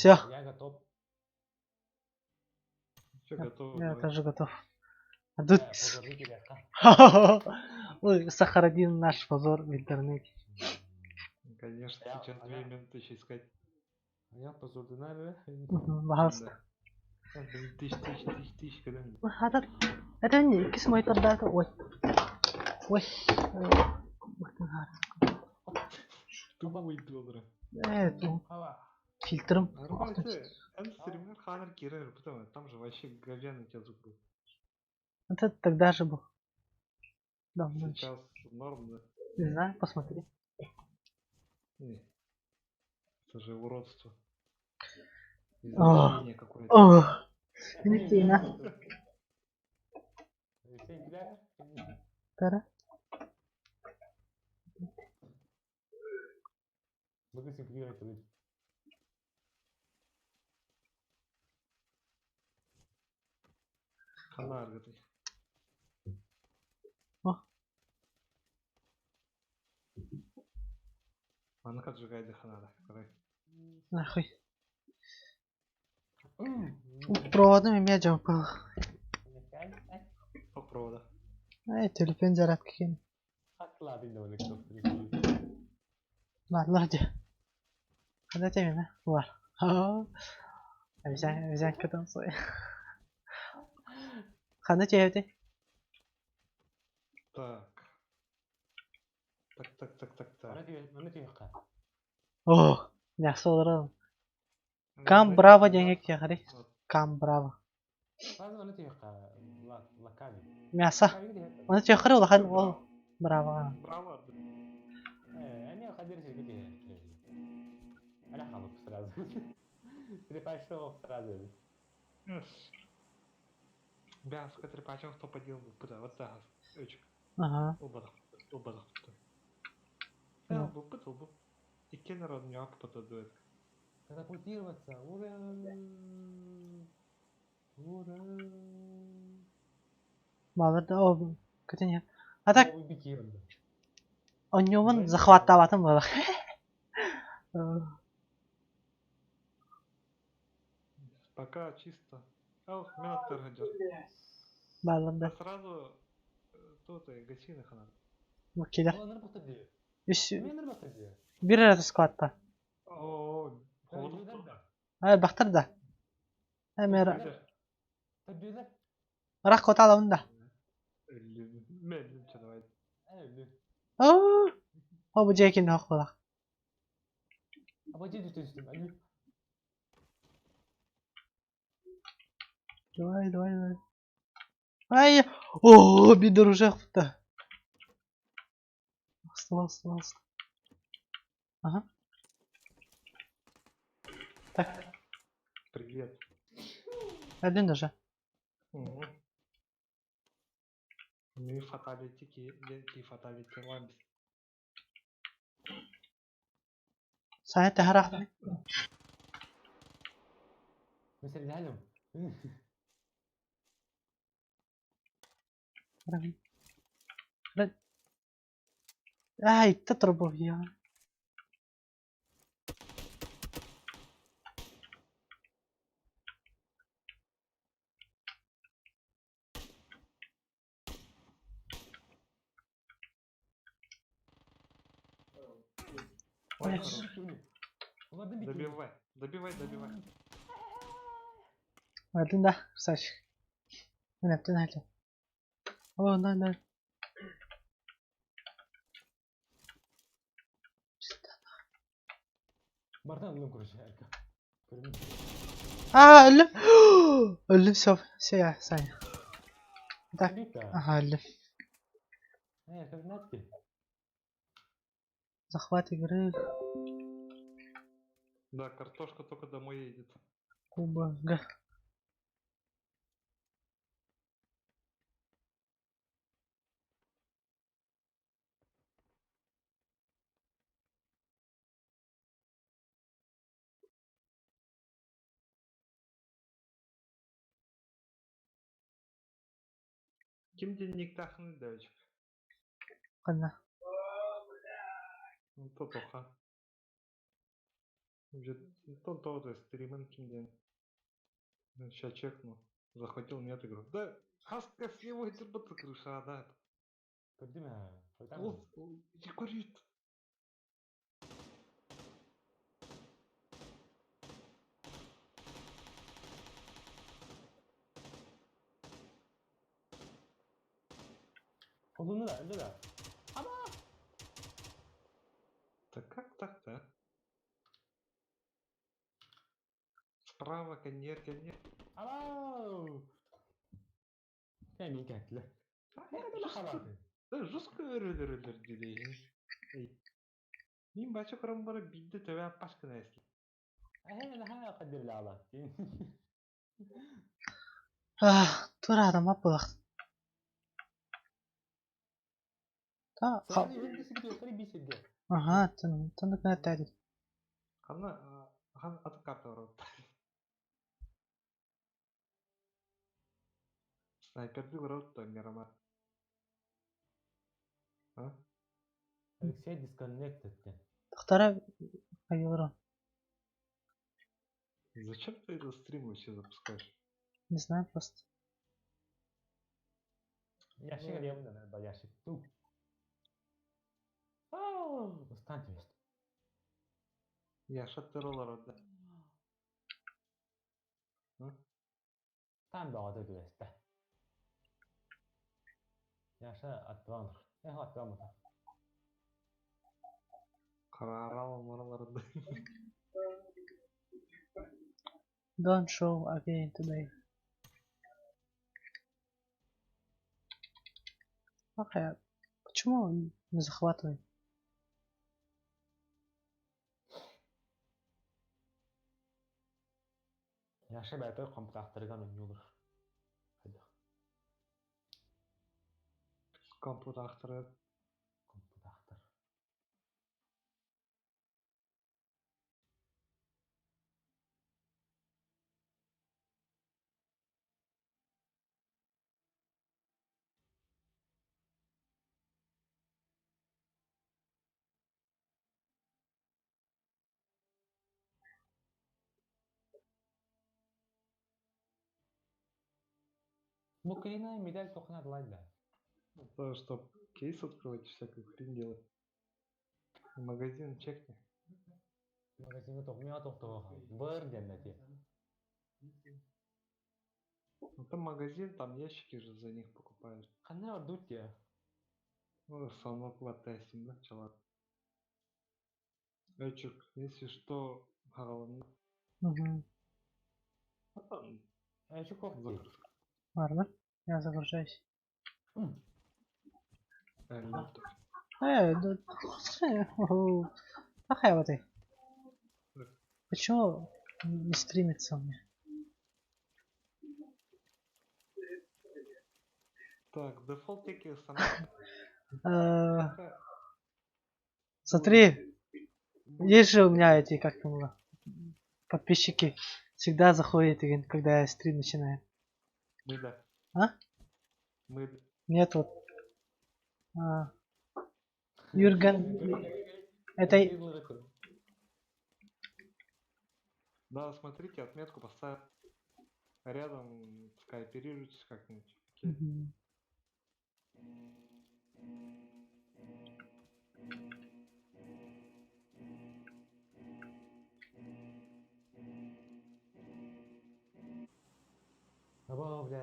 Все, Я готов. Все готово, я давай. тоже готов. А тут... Позорники легко. Ой, сохраним наш позор в интернете. Конечно, Я- сейчас 2 минуты еще искать. Я позорды надо. Пожалуйста. Да. Блин, тысяч, когда мне. Это не кис мой тогда. Ой. Ой. Тупой доллар. Хава. Фильтром. Нормально. Стример Ханер Кирер, потому там же вообще говяный тебя звук был. Это тогда же был. Давно. Сейчас норм, да? Не знаю, посмотри. Не. Это же уродство. О. Извращение какое-то. О. Минутина. Тара. Могу симплировать это. Ханар, говорит. О. Она как же гайда Ханара. Нахуй. Проводными медиа упал. По провода. Ай, телефон зарядки. Отладить довольно кто. Ладно, где? Когда тебе, Var. Взять потом свой. Хана тебе. Так. Mana tuyoqqa? О, я солрал. Кам браво денег я хари. Кам браво. Hozir mana tuyoqqa lakavi. Мясо. Он тебе хари лахан ол. Браво. Браво. Они ходили где? Она халук сразу. Перепашил сразу. Бяс, который пачем кто подел бы. Вот так. Ага. Убадах. Ну. Был пытал бы. И кеннерон не подадует. Катапультироваться. Ура! Ура! Малада о. Катя. А так Новый бикир. он не он захватывать было. Пока чисто. Ох, минут торгадер. Баланда. А сразу тут и гасиных надо. Мукида. Ulan nereye baktı diyor? Üç. Nereye baktı diyor? Bir arada squatta. О, холодно. Ay baktır da. Hemen Tabii. rak kota alında. Медленно, что давай. Evet. Oo. O bu Jack'in haklı. Ama ciddi düştüm. Alo. Давай. Ай. О, bir duracak da. Bastı. Ага. Так. Привет. Один даже. Ну и фаталити ламбис. Sana tehrak. Mesela halim. Ай, تضربه يا. Ой, Хорошо. хорош. Добивай. Один да, кстати. Не, ты на это. О, да. Bardan bunu kuracak. А, ölüm. Ölüm все я, Саня. Так, ага, ölüm. Как знаете? Захват игры. Да, картошка только домой едет. Куба, Г. Ким денег тахны даешь? Кана. Ну, то тоха. Уже тон того стримен кинден. Сейчас чекну. Захватил нет и говорю, да, хаска с него терпаться крыша, да. Көрдү мө? Койтамын. Иди курит. Колуну да, öldü da. Так как так-то? Справа, коньер. Alo! Hem iyi geldi. Ne kadar havalı. Да, жестко өрелер дедейін. Мен бача құрам бара бидді төбе апашкына эсли. Hemen ha kadir lala. Тура адам апылақ. Та, Сразу öldüsü gidiyor sonra bir şey diyor. ага, тынды күнә тәді. Қана, аты карта бар. Снайперді көріп Мирама. А? Alexey disconnected. Тохтара қайылырым. Зачем ты этот стрим вообще запускаешь? Не знаю просто. Yaşık arayalım da ben yaşık. Dur. Aa, устань есть. Я шаттеролар отда. Там da adı göster. Yaşa atlanır. Ne atlanır? Қарарал мараларды. Don't show again today. Ах, почему он не захватывает? Yaşa beraber komut aktargan ünlü olur. Hadi. Компот ақтырып. Komut aktar. Bu клина медаль только надо лайда. То, что кейс открывать, всякую хрень делать. Магазин чекни. Магазинге токмaya токтого. Бір деннети. Ну там магазин, там ящики же за них покупаешь. Қандай бар дут ya? Ну, самок латасим, да, чала. Эчук, если что, галан. Угу. А там Şu kokti. закрыт. Ладно, я загружаюсь. Люфт. Ах, я вот и. Почему не стримится у меня? Так, дефолт теки установка. Смотри, есть же у меня эти, как там было, подписчики всегда заходят, когда я стрим начинаю. Мы да. А? Мы. Нет, вот. Юрген. Это... Да, смотрите, отметку поставь. Рядом скооперируйтесь как-нибудь. Мгм. Abo bля.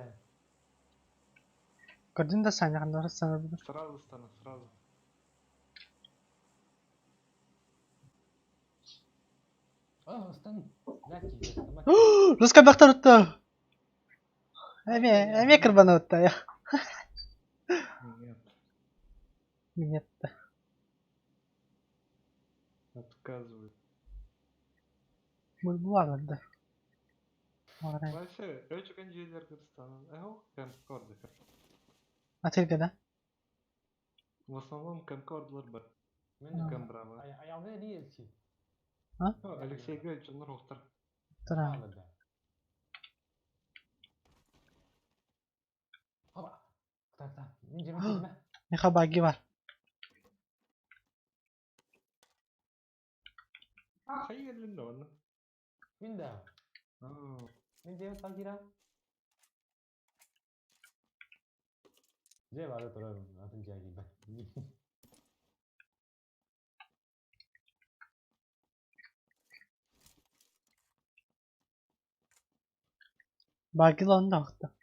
Көрдің да сәні қандай жасаңыз бұны? Сразу стану, сразу. Устан. Лаки. Русқа бақтар ұтты! Әме кірбаны ұтты, я. Нет, Нет. отказывают. Бұл ағылды. Вообще, өчі конжейлер Кыргызстан. Кэмкорды. Ателге, да? В основном кэмкордлар бар. Кэм браво. Ayağımda ne elçi? Алексей Гельч, он рухтар. Тұра. Haba. Tak. Ne cemek kelime? Меха баги бар. Hayır elinde onu. Window. Aa, Window fakira. J vardı durarım. Atın J gibi. Buggy lan da baktı.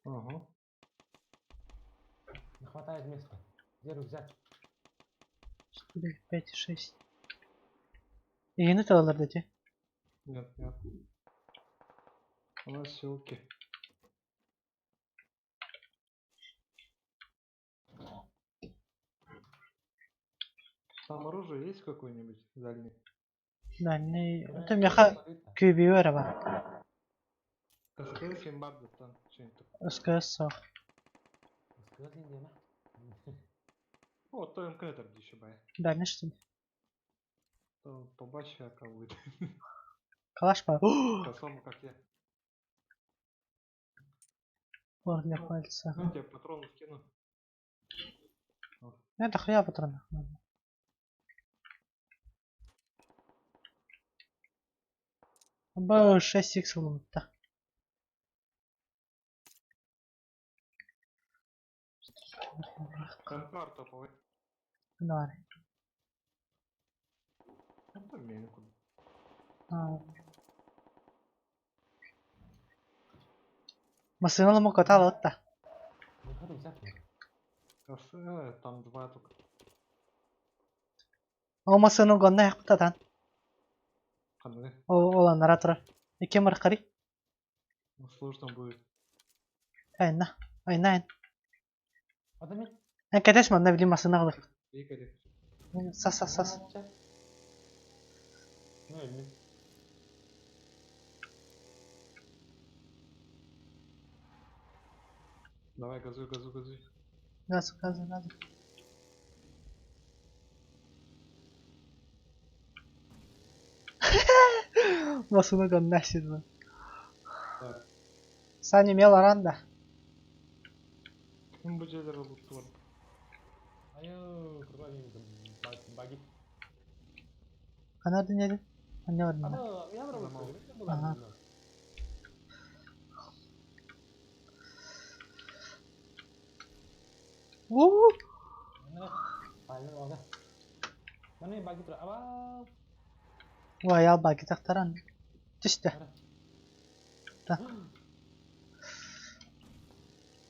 ага. Не хватает места. Где рюкзак? 4, 5, 6. Yeni tağlar dedi. Нет, нет. У нас ссылки. Там оружие есть какое-нибудь дальний? Yani tam yaka kübü var ama. СКС имбарда там что-нибудь. Özgür sağ. Скажи мне, ма. О, то МК еще бай. Ben işte. То побачу, яка вийде. Kalaş var. Та сама, как я. Var для пальца. Ну, я тебе патроны скину. Ne de hıya patronu. Bu 6x olmakta. МК топовый. Ne var? Ну, там мне никуда. Ha. Masını mı kota lotta. Ну, рюкзак мне. Там два только. O masını gonna yaptatan. Қандай? O olanlara tura. İki mırkari. Ну, сложно будет. Ayna. Ayna. Adam et. En keteş mi? Ne bileyim masını alır. Игорь. Sas sas sas. Ну, или. Давай, газуй, газуй, газуй. Gaz gaz gaz. Masını gonna şimdi. Так. Sen yemeğe varan da. Ну, будь жерлер лут var. Ayo, kurbanıyım. Bagi. Kanardın yedin. Anne var mı? Ama ya bırak Tamam. bunu. Aha. Woo! Mana? Paling oke. Mana yang bagi terus? Apa? Vay ya bagi taktaran. İşte. Mana?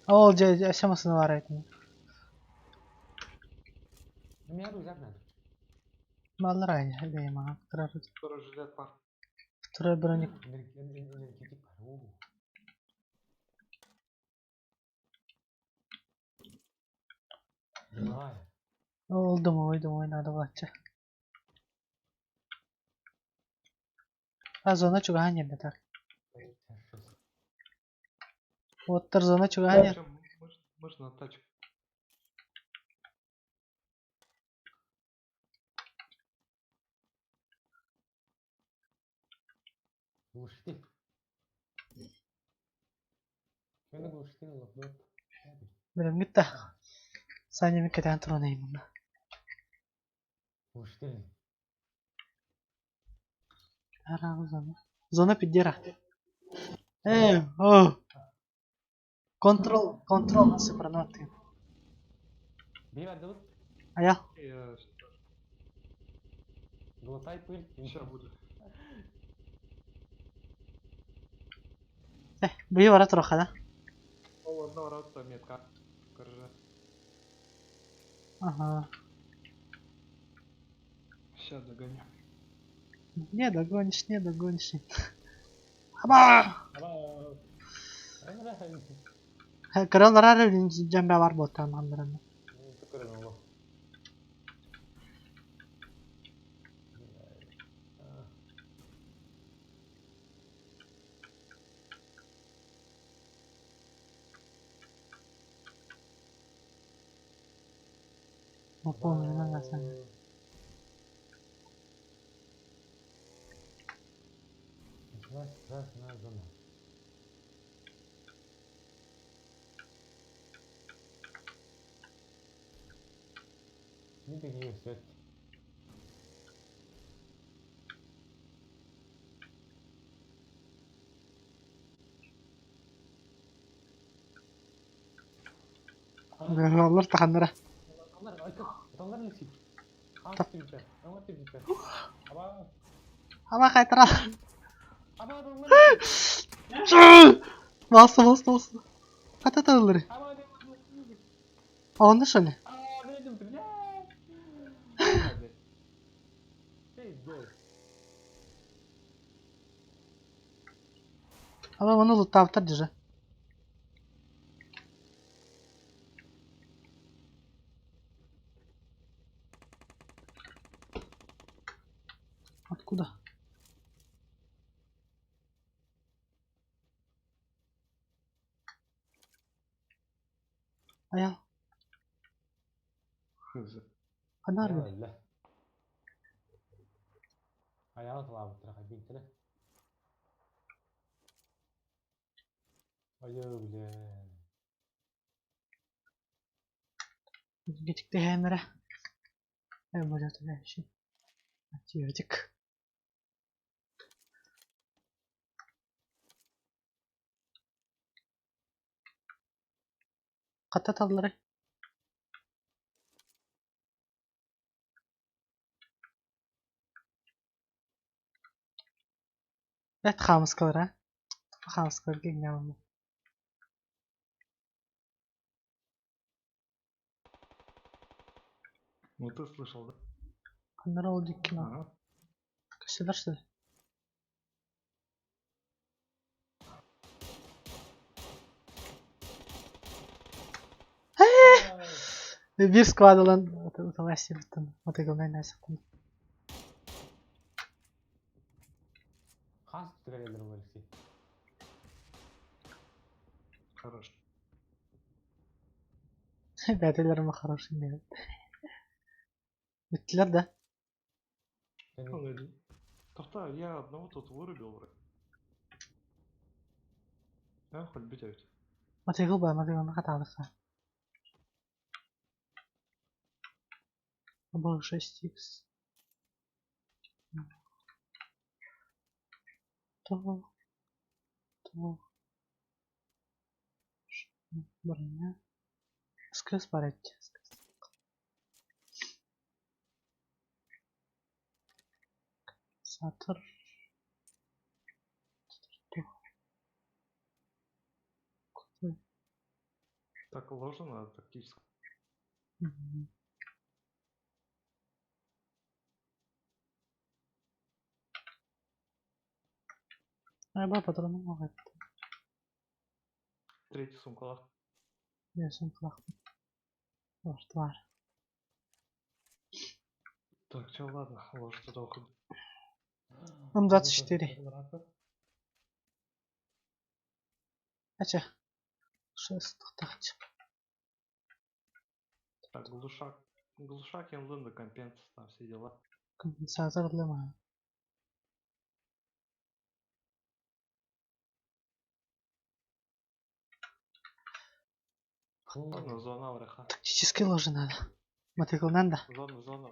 Olca aşamasını var ettim. Ini ya rujak nanti. Mallar aynı. Hadi ya Tırar. Который жилет пар. Tırar bırakın. Energetik baru. Vay. Oldu mu oynadı bahçe. Ha zona çok hangi yerde tak. Ottır zona çok hangi. Причем можно тачку. Глушитель. Mana глушитель lockdown. Benim gitti. Sen yemek eden tronayım bunu. Глушитель. Herhalde zona. Zona pidira. Oh. Kontrol nasıl pronatayım. Бей отдал. Aya. Я Глотай пыль. сейчас буду. Bir var atır o kadar. О, одного раза метка. Корже. Aha. Сейчас догоню. Не догонишь, не догонишь. Ama. Apa? Krallar her cembe var botan andırında. Itu keren Allah. Напомню на нас. Красная зона. Не такие все. Onlar tahanlara. Onlar ayık. Adamlar ne sih? Tap. Tipler. Adamlar tipler. Ama Ama kaytıra. adamlar ne sih? Bastı. Katat alırı. Ama adamlar ne sih? Onu şöyle. Benim tipler. Hadi. Gel. Ama onu loot'ta держи. Откуда? Аял. Хз. Anar Ya gibi. öyle. Ayağı kılavuz tarafa bintire. Ayağı bile. Gecikti hemere. Böyle tabii şey. Açıyorduk. Katat alırı. Evet خامس kalır ha. خامس kalır gel. Ну ты слышал, да? Onlar oldu ki lan. Ага. Kaçtılar что ли? Bir squad olan otomatik yaptım. Otomatik neyse. Kas tükelendir bu herif. Хорошо. Бәтелерім хороший değil. Bittiler de. Тофта, я одного тут вырубил вроде. А, хоть бить. Motosikl var, motosikl ne kadar alırsa. Bu 6x. Tamam. Buraya. Скрыз бар әйтті. Satır. Так ложно надо тактически. Araba patronum var. Третий сумкалах. Diyorsun kulak. Var. Так, чё, ладно, ложь туда уходит. М24. Kaça? 6 taç. Так, глушак. Глушак, Янлында, компенс, там все дела. Kompensatörleme. Ладно, зона враха. Тактический ложи надо. Motosiklinden de. Зона.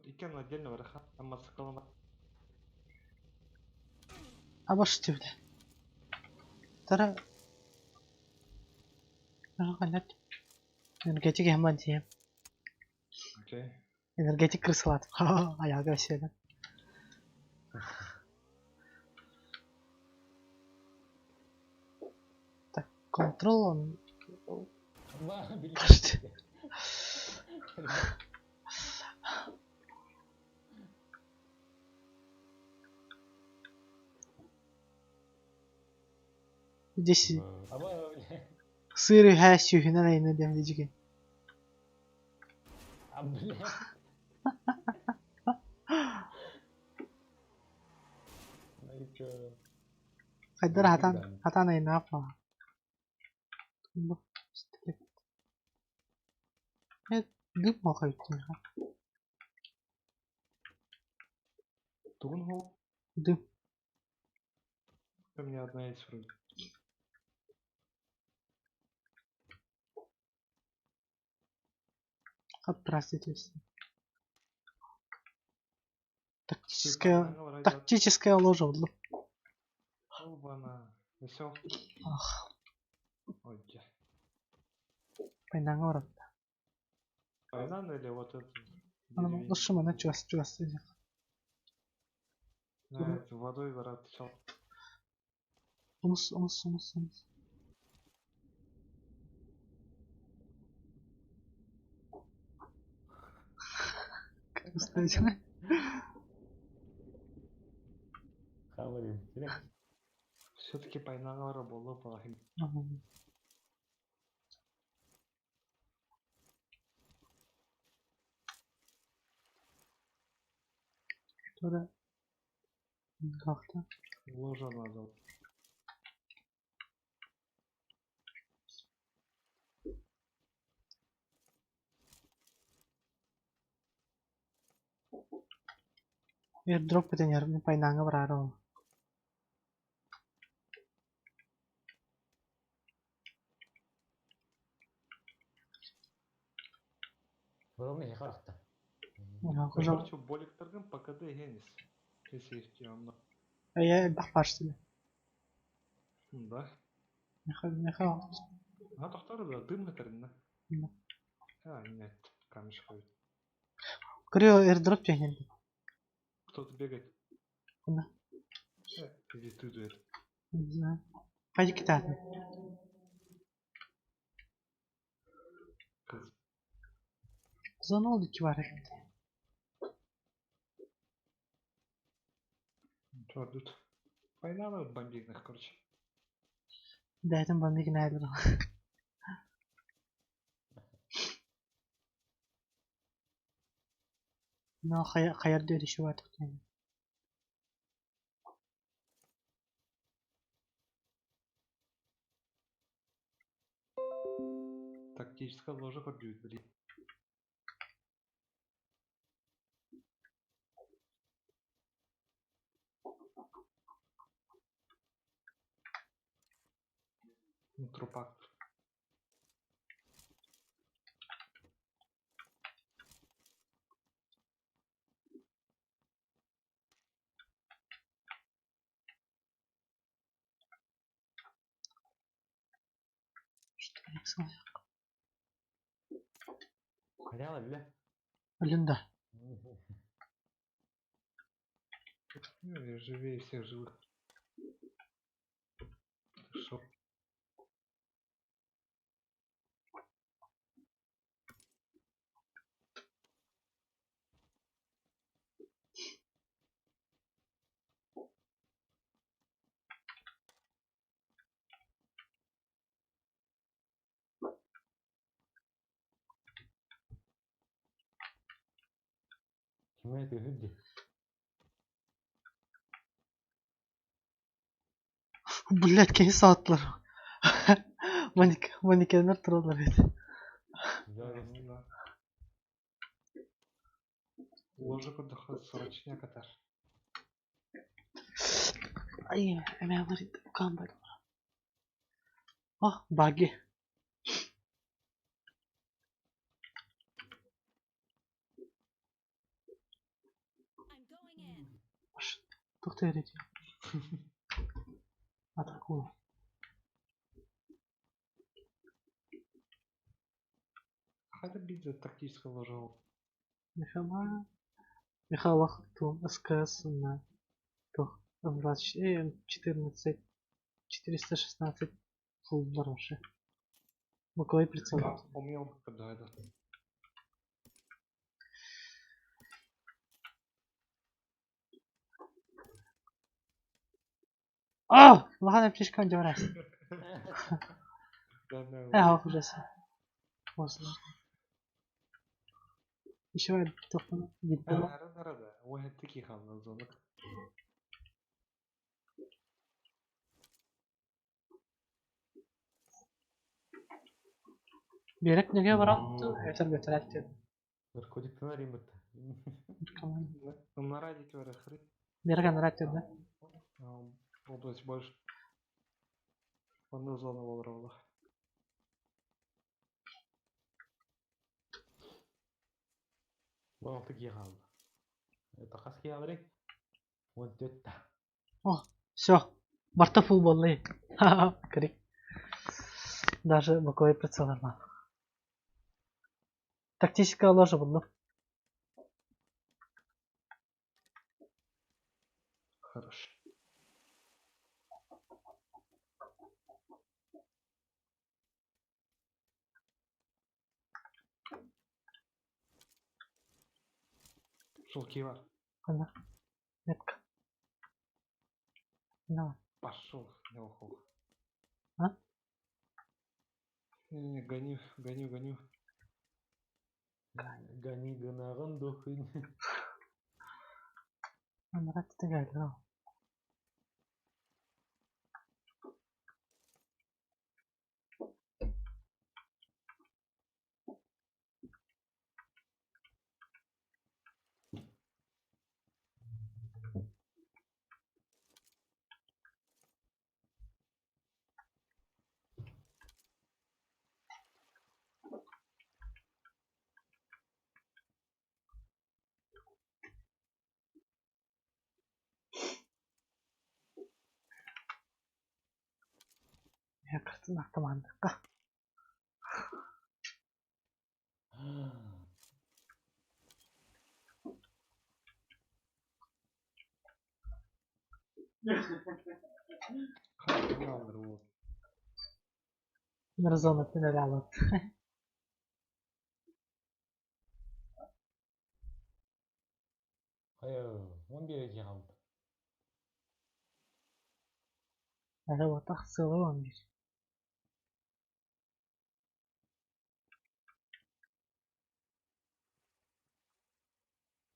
Иккен отдельно враха. А мотоциклына. А boş tüyle. Tara. Ne kadar? Energetik hemen diyeyim. Окей. Energetik kırsalat. Ha, ayağı gösterdim. Так, control on. Подожди. Здесь сырый хэш юхина на ине дем дижиген. Кайдар хатан на ине апа. Дым махает. Тунгол. Дым. У меня одна есть вроде. Здравствуйте. Тактическая... Тактическая ложа. Оба-на. Все. Ах, Ой, пайнаңа барат. Пайнан или вот это? Лучше мана чуас. Да, это водой ворот. Умс. Как устать? Хаварим. Direkt. Все-таки пайнан было плохим. Тура. Как-то. Ложа надо. Airdrop petenya пайнаңа барар ол. Бұрымы не қарақты? Короче, боликтардан ПКД генис. Если он... Я бахпашты. Да. Меха. А тоқтар да дым катерина. Да. А, нет, камеш ходит. Крё airdrop тегнен. Кто-то бегает. Куда? Иди ты дует. Не знаю. Пойди китайный. Зона oldu var. Что тут? Война на бомбигных, короче. Да, это бомбик найдер. Но hayırda erişi var tutuyor. Тактическая ложа подбьют, блин. Ну, трупак. Что я сказал? Халяла біле? Блин, да. Ну, живее всех живых. Шо? Кime это гүдді? Блять, kesin saatler. Mankenler troller dedi. Ну да. Ложа подоход срочня катар. Ay, emeğe var idi. Kan var. Ah, buggy. To'xta yer ekan. Atakuy. Хада бить тактическая ложа. Михаил Ахтум, СКС на 14, 416 фул барашы. Боковой прицел. Умел когда это. А! Лаган аптечка önce var. Да. Hocası. Olsun. İşi var. Topunu gitti. Рада. Ой, таких на зонах. Berek nege barattı. Yeter götüretti. Bir kodip pömer yemekti. На радике варахры. Berek anlattı. Область больше. Onu zona olur Allah. Болты ки қалды. Это қас ки қалды рек? 14-та. О, все. Марта фул боллы. Ха-ха, крик. Даже боковой прицел нормально. Тактическая ложа болды. Хорошо. Шелки бар. Ана. Метка. Давай. Пошел, не ухол. А? Не, гоню, гоню, гоню. Гани гынағын дұхын. Ана ты гайла. Я картина командка. Хай, калдыр вот. Нерзона пеналяла. Хайо, 11 ки қалды. Это вот так целый он здесь.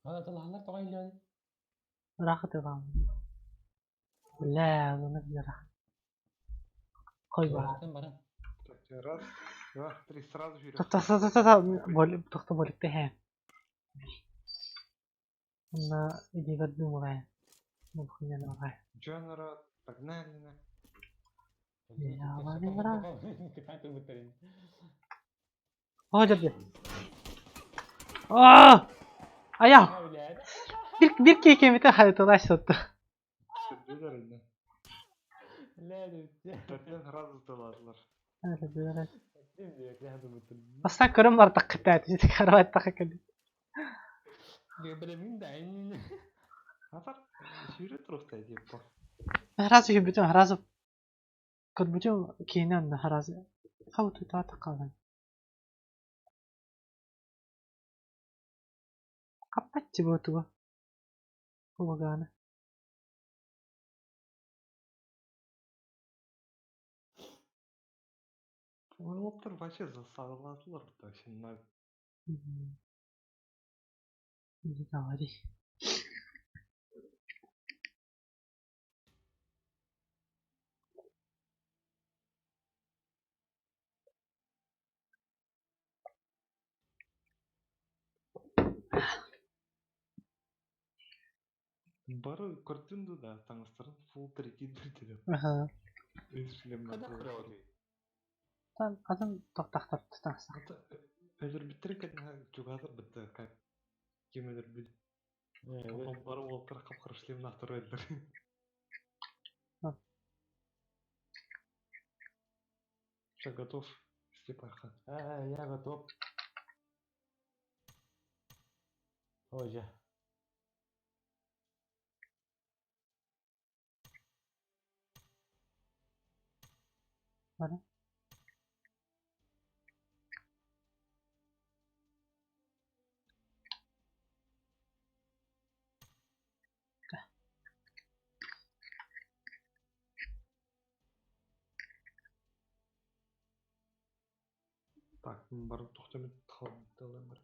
Ана талағалар тоғайлады. راحت الغام. لا اظن اقدر قوي بقى. Барам. Так, раз, два, три, сразу вперед. تخطب الاتهام. انا اللي يقدم ورايا. ممكن انا ورايا. Дженера, погнали на. يا ولي ورايا. كفاية المترين. جرب. ايوه. يا ولاد. bir keke mi ta hayatı sattı. Sürdüler yine. لا ده Zaten razı doladılar. هذا بيرد. تبدأ يا هذا المترين. اصلا كل مرة تقطعت جيت كهرباء تقطع. جايب مين ده عين. Atar, şiiri turukta diye bak. هرازو يبتون هرازو. كنت بجو كينان هرازو. خوتو تعتقد. قبت بوتو. هو قانا. Oluptur вообще засалыватылар да şimdi. Не говори. Бары көрдүндү да таңыстырын фул 3 dedi. Ага. Üzülüm هذا ben. كراوي. Там adam тохтахтар тутаңса. Ата өлөр биттирик кадна жугазыр битти как кемедир бит. Потом бары олтыр капкырышлым нахтыр элдер. Всё готов. Степаха. يا готов. Hoca. Bana. Так, бары токтомет калдылар.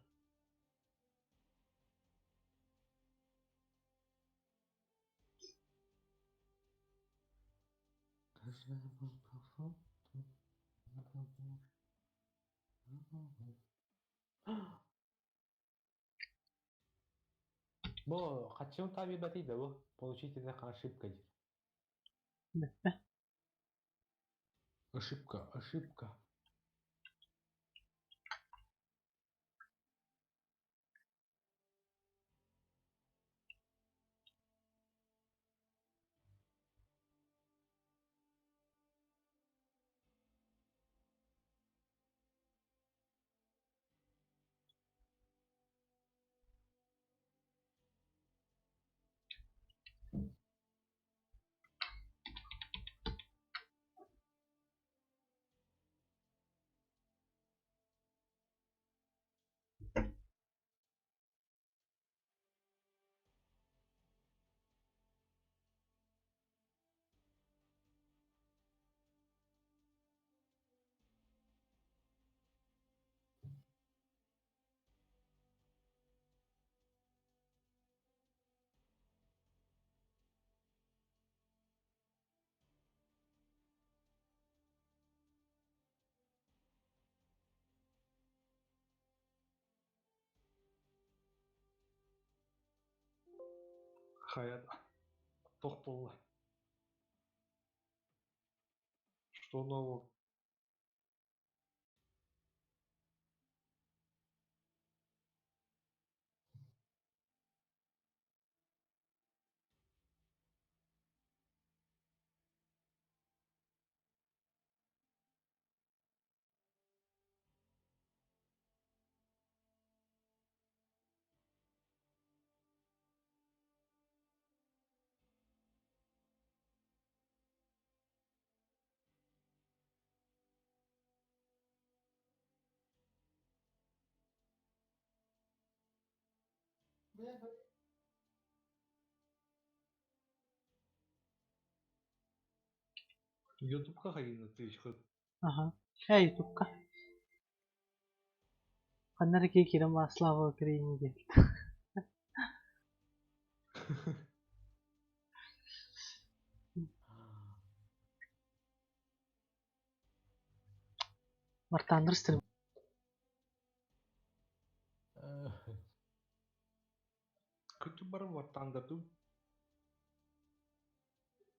Бо, қачан табиғат еді бұл? Получите ошибка дейді. Ошибка, ошибка. Хаят. Тоқтолла. Что нового? Ютубқа қайын тыйыш қып. Ага. Ютубка. Қаннар керема слава Украине деп. Мартандырстыр. Күтіп барым ваттандырдым.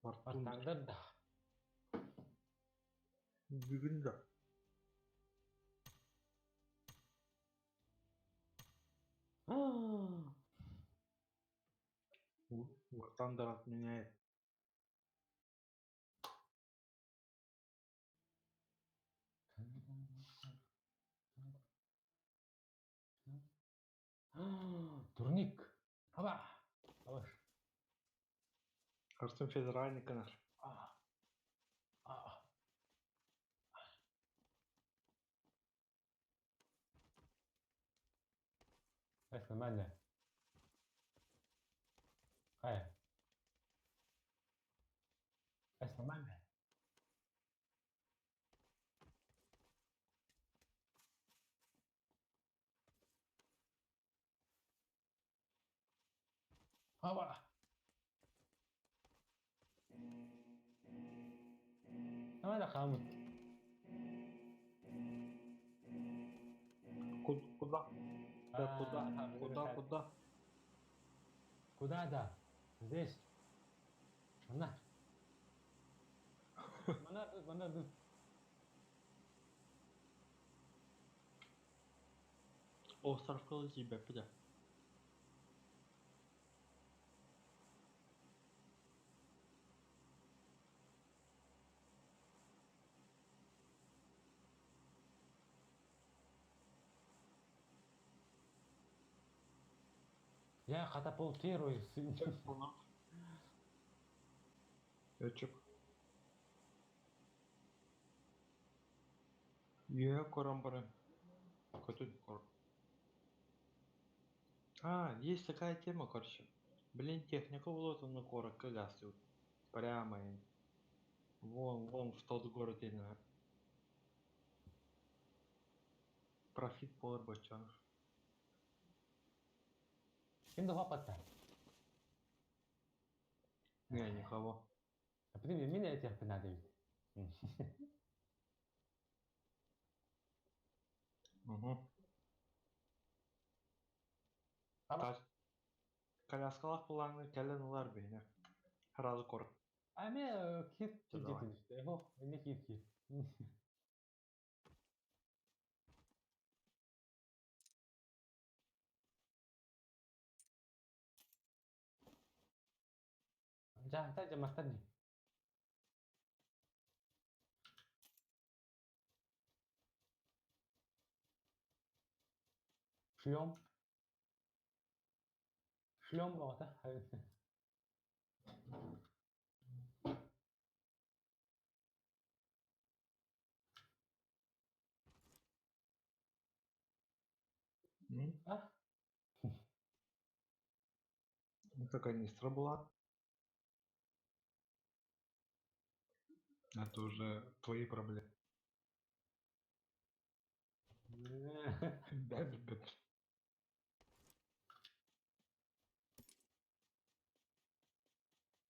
Ваттун. Ваттандырды. Бүгін да. Ваттандырат меняет. Турник. Аба. Алаш. Кажется, федеральный канал. اسمع معنا. هاي. اسمع معنا. هوا. ماذا قامت؟ Куда? Да, куда? Куда? Куда да? Здесь. Mana? Mana тут? Остров тебя пида. Я катапультирую. Өчіп. Корам барам. Есть такая тема, короче. Блин, техника вот на корок кагасы. Прямо. Вон в тот город именно. Профит по бачан. Кем два пота? Не, никого. А потом меня этих понадобит. Угу. Коляскалах булаңны кәлен улар бейне. Разы корк. А мне кит Давай. где-то işte. Его, не кит. Jangan mas tadi. Шлем. Шлем вот, а? А? Это канистра была. Это уже твои проблемы.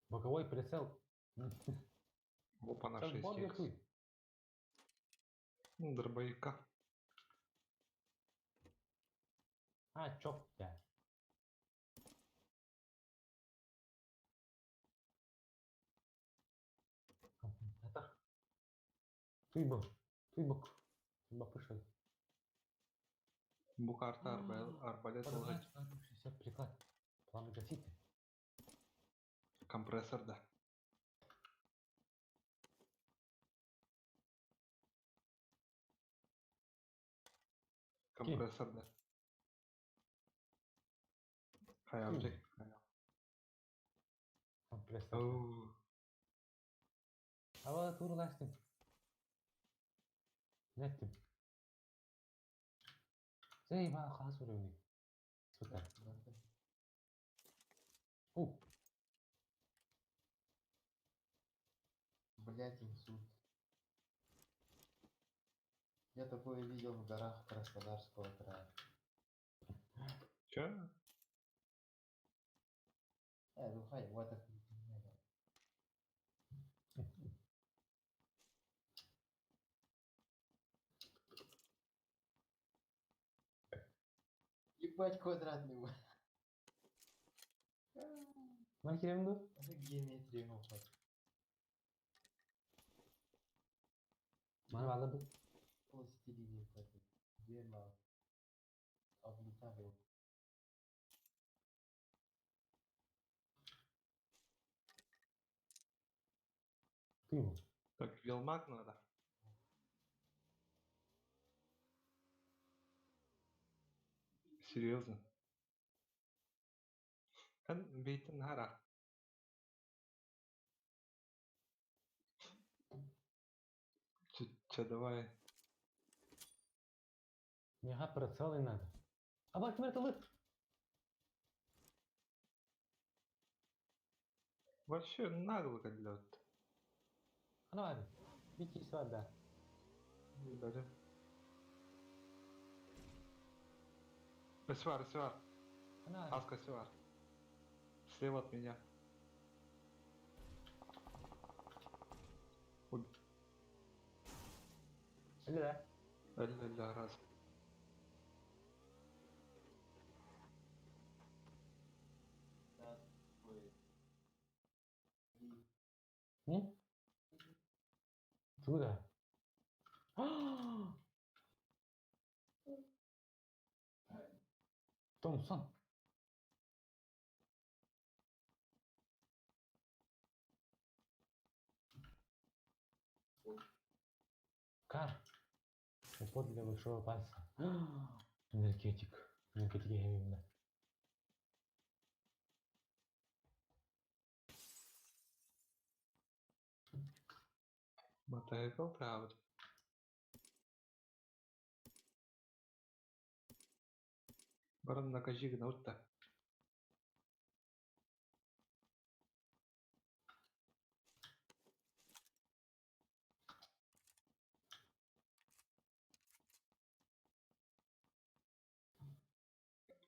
Боковой прицел. Опа, на Сейчас 6 бомбит х. хуй. Дробовика. А, чоп, я. Туйбок. Туйбок пришел. Bu kartı arbalet olacak. 60 приклад. Пламя гасите. Kompresör de. Kompresör de. Hayalcek. Компрессор. Oo. Ава турлаштым. Неттим. Зейба хас уровни. Супер. У. Блять, инсульт. Я такое видел в горах Краснодарского края. Че? Ну хай, вот так не знаю. Ебать квадратный. Нахерем ду? Геометрия, ну хоть. Мана баладу. Пластилин какой. Дерьмо. Облетали. Туйбок. Так, велмак надо. Серьезно? Бейтін хара. Че, давай. Мега прицелы надо. А бак вертолет. Вообще нагло как лед. Ана var. Bir kişi var da. Böyle. Свар. Ана var. Аска свар. Слева от меня. Ой, Öyle de. ля-ля-ля, раз. Hı? Tuğda. Thompson. Кар. Упор для большого пальца. Энергетик. Энергетик я именно. Мотоцикл, правда. Баран на кажи гнут-то.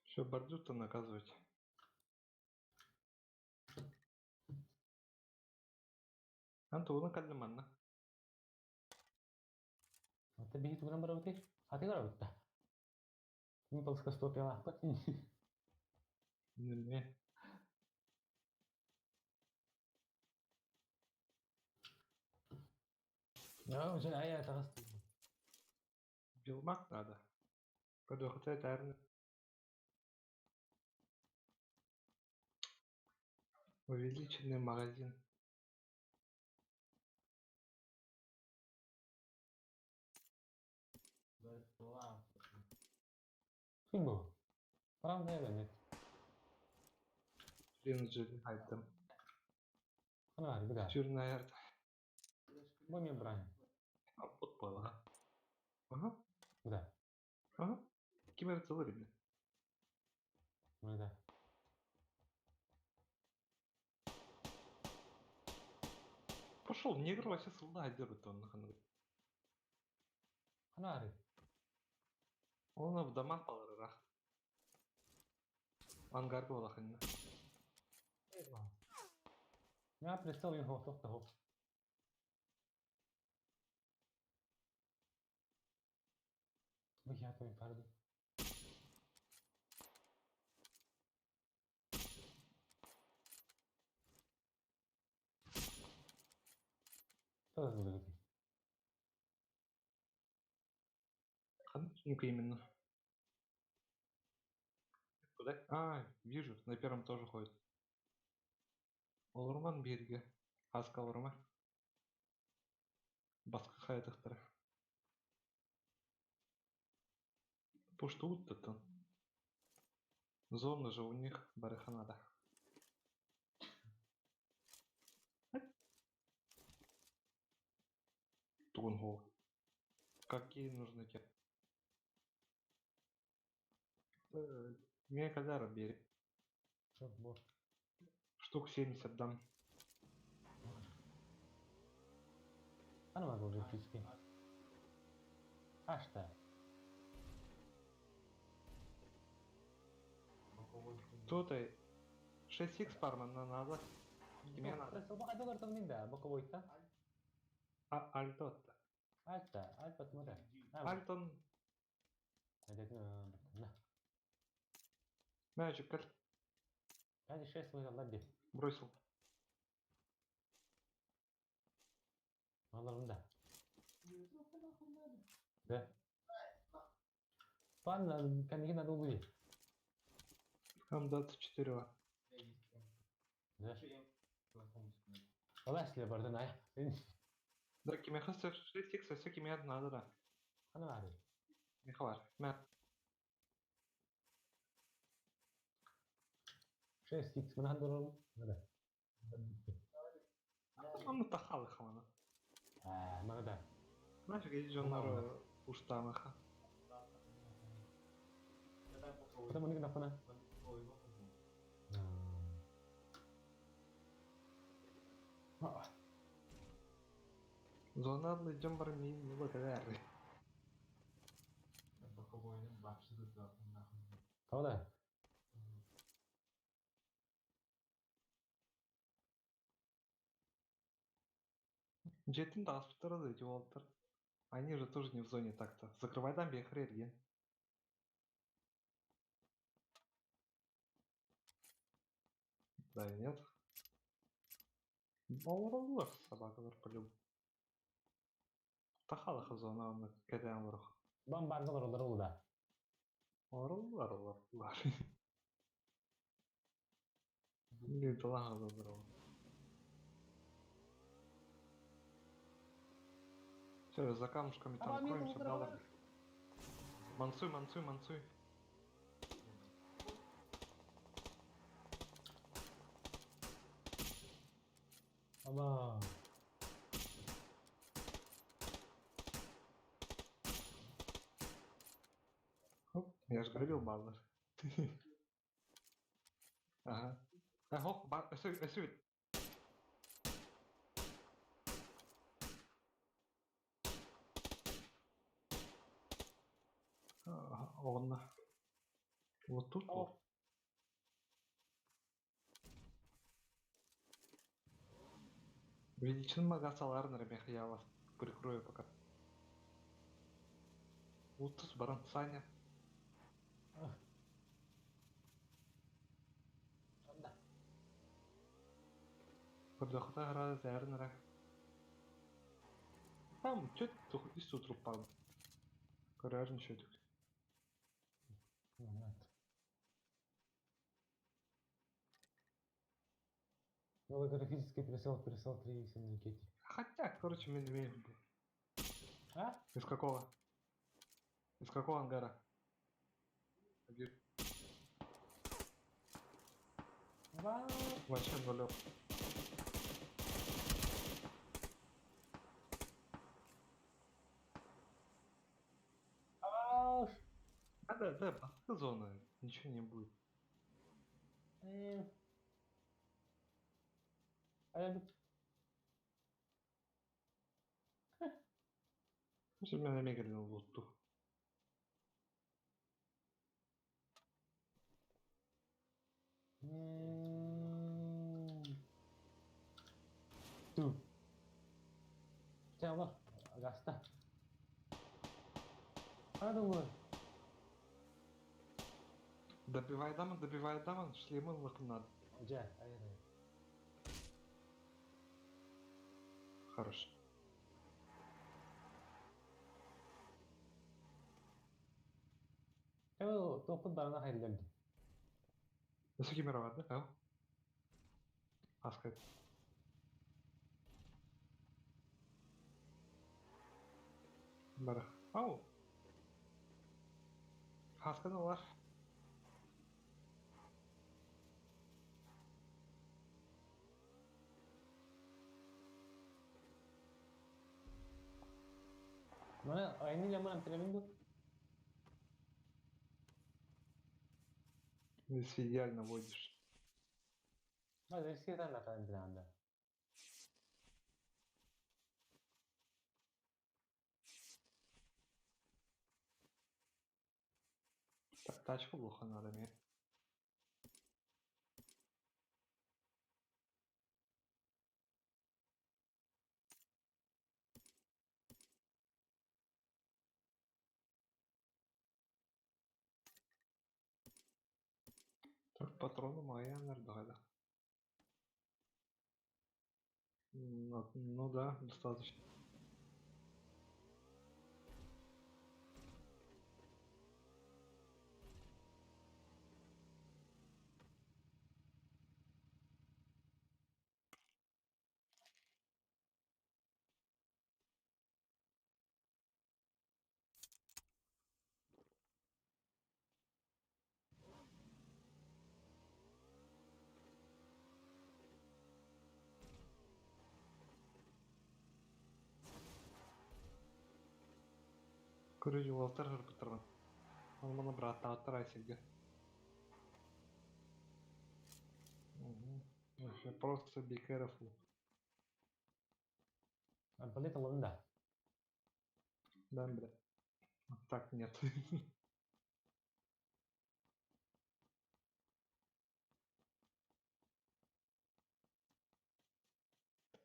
Все, бордю-то наказывать. Антона Кальдеманна. Mutta bihi tuh nomor berapa? Hati kau berapa? Ini pas ke stop ya apa sih? Не. Ya, уже ayah terus. Велмак надо. Подохотать, наверное. Увеличенный магазин. Sungguh. Orang saya banyak. Ринджи, айтем. Kan ada juga. Тюрная. Mau yang berani? Футбол, ага. Ага. Udah. Ага. Кимер целый. Udah. Пошел, негр вообще солдат держит он на хану. Kan ada. Он в домах поларах. Ангар был ханна. Ya представил его sok tahu. Bagi apa yang pardu? Terus begitu. Ну-ка именно. Куда? А, вижу, на первом тоже ходит. Олурман береге. Аска олурма. Баска хаятыктыр. Пушту там. Зона же у них бараханада. Тунгу. Какие нужны тебе? Мне когда бери. Что, бот? Штук 70 дам. Ana bak orada fiske. Kaçta? Кто-то 6х парман надо. Мне надо. Просто bak ada ortam değil de. Bak o boyutta. Альтот. Altta. Altta смотри. Альтон. Hadi ne? Мячик как Hadi 6 выиграл, ладно. бросил. Allah'ım da. Да. Ладно, kan надо убить. Там 24. Да. Olay size barda ne? Да, кеме хасты 6х, все кеме надо, да. Ana var. Михвар. Мя. 6x من هذا الرقم. هذا. Он натахал их, она. ما ده. Нафиг иди, Джоннар уштамаха. Kita mau kenapa na? Зона джамбар не благодарны. Kau dah. Джетін да аспыттырды эти волтар. Они же тоже не в зоне так-то. Закрывай там бехрерген. Да и нет. Бауырлар собакалар по-любому. Тахалах зона оны кәдән вұрық. Bang barda oralar oldu. Орлар. Не талага забрал. Все, за камушками там кроемся, дала. Мансуй. Ama. Хоп, я же говорил, базар. Ага. Хоп, эсвит. Он. Вот тут вот. Величин магасалар наверное, я вас прикрою пока. Вот тут баран Саня. Продохта града зернера. Там чё ты из тут упал? Коражничать. Новый графический присел 3 самолетики. Хотя, короче, мы не имеем. А? Из какого? Из какого ангара? Вау. Вообще нулев. Вау. Да, баска зона. Ничего не будет. Слушай, меня намекали на луту. Tuh. Coba, gasta. Aduh. Добивай дамон, шлемы надо. Aja, ayo. Хорошо. Kamu topun barana hayır geldi. Nasıl kimera vardı? Ha? Asket. Bara. Ау. Хасканы var. Mana ini zaman antara minggu. Если идеально водишь. Mas eles que estão na frente anda. Тачку плохо надо мне. Так, патроны мои, наверное. Ну да, достаточно. Короче, Уолтер патрон. Он мана брата оттарайся. Вообще просто be careful. Arbalet alalım da. Да, бля. Так нет.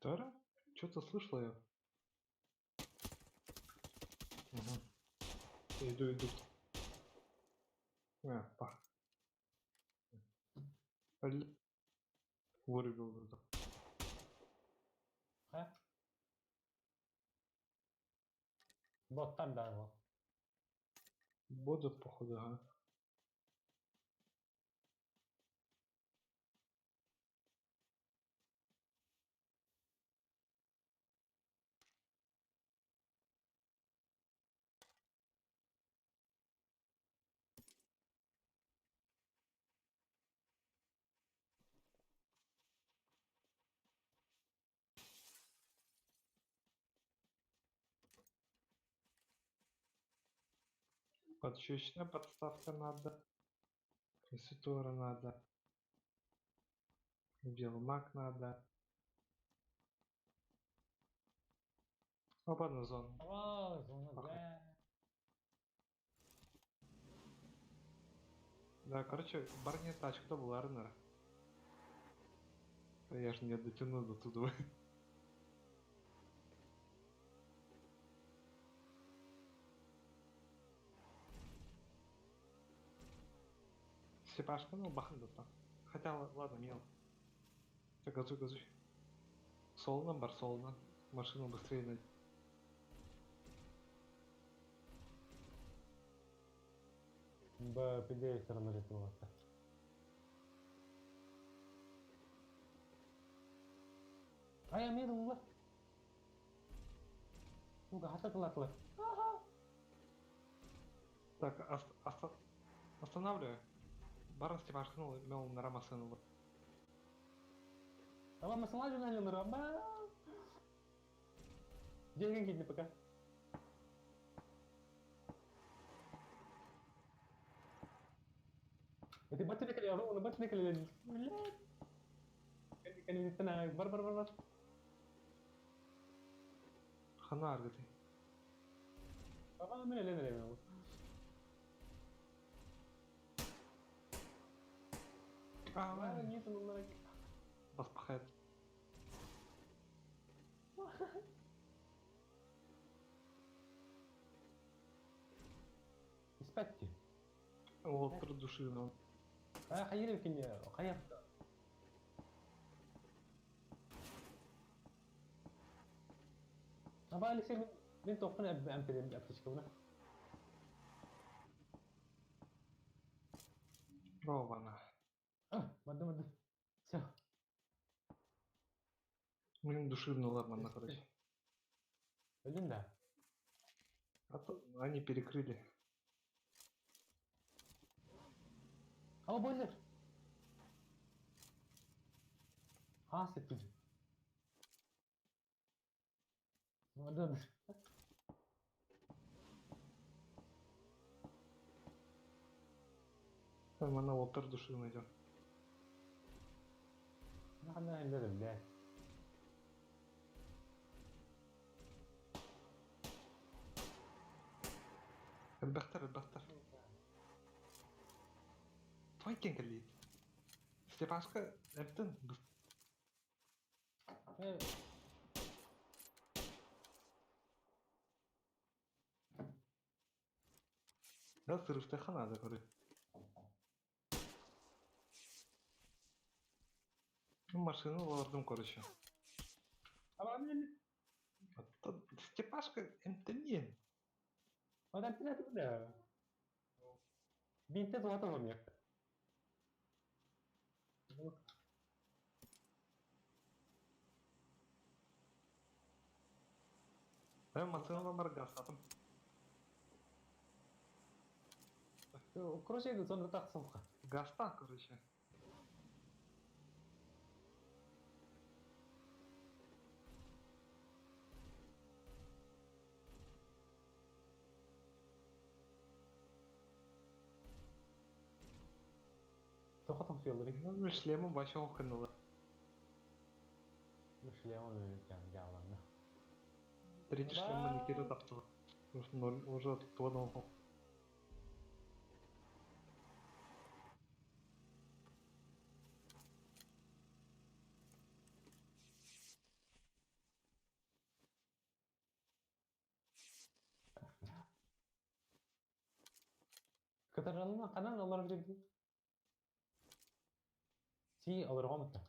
Тара? Что-то слышал я. Угу. Иду. Пах. Вырубил это. Ha? Botlar da var. Будут, походу, ага. Подщечная подставка надо. Касситура надо. Велмак надо. Опа, на зону. Oh, sonra Ага. be. Да, короче, барня тачка была Арнера. Я ж не дотяну до туда. Степашка, ну, бахнул там. Хотя, ладно, мел. Все, газуй. Солна, барсолна. Машину быстрее найти. Пиде стороны летела. Ay amir Allah. Ну-ка, хата. Так, останавливаю. Барн Степашка, ну, мел на Рамасену. Apa masalah juga yang berapa? Jangan gini pakai. Itu baca dia kali orang, baca dia kali. Kan ini tenang, bar. Хана аргати. Apa mana lele. Ah, gitu mereka. Вас пахает. Исправьте. Вот, продушил он. خيري يمكن خير. Apa ali sih min token ab am pede ab tishkuna. Рована. Мады. Все. Блин, душевно, ладно, на короче. Өлдің да. А то они перекрыли. Ал бойлер. Сетпейді. Мады. Там она отыр душевно идет. Қандай әлдері, блядь. Ребахтар. Твой кенгелит. Степашка, Эптон. Да, сырышты ханада, короче. Машину лордом, короче. Степашка, Эптон. Одан тінәті бұда. Бейінті зуаты ғырмек. Машину бар гастатым. Короче, сонда тақсымға. Гаста, короче. Тоқатым сүйелдірек. Ну, шлемом вообще охануло. Шлемон өліккен жағаланды. Третий шлем не кидает авто. Уже тонул. Катаржанына қанан олар берді? Си оларға ұмытты.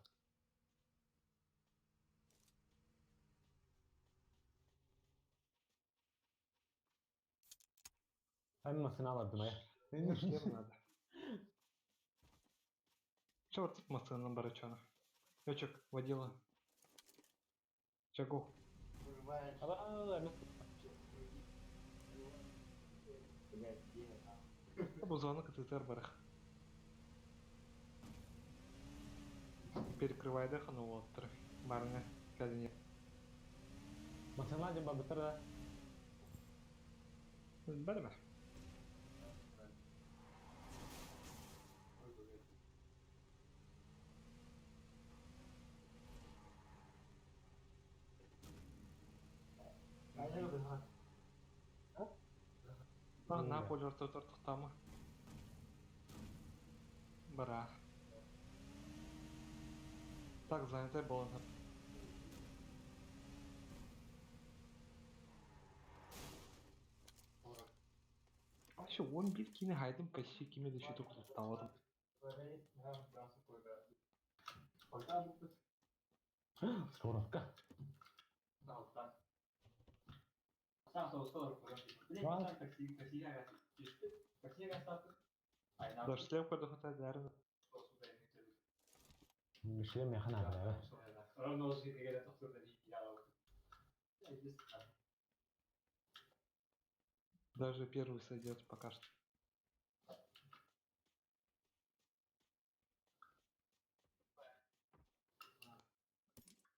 Әмі сына аларды ма? Шлем надо. Черт, машина барачана. Ечек, водила. Чагу. Bu звонок от Этерберг. Перекрывай дыха, ну вот, барыня, кәдіне. Масына жымба бітірді. Бәлі ме? На поле ортотортықтамы. Бара. Так, занятой болын. Вообще, он билкini хайдым почти кеме де что-то құлыпталадым. Скоровка. Даже шлем куда хватает, наверное. Шлем я хана бәрі. Даже первый сойдет пока что.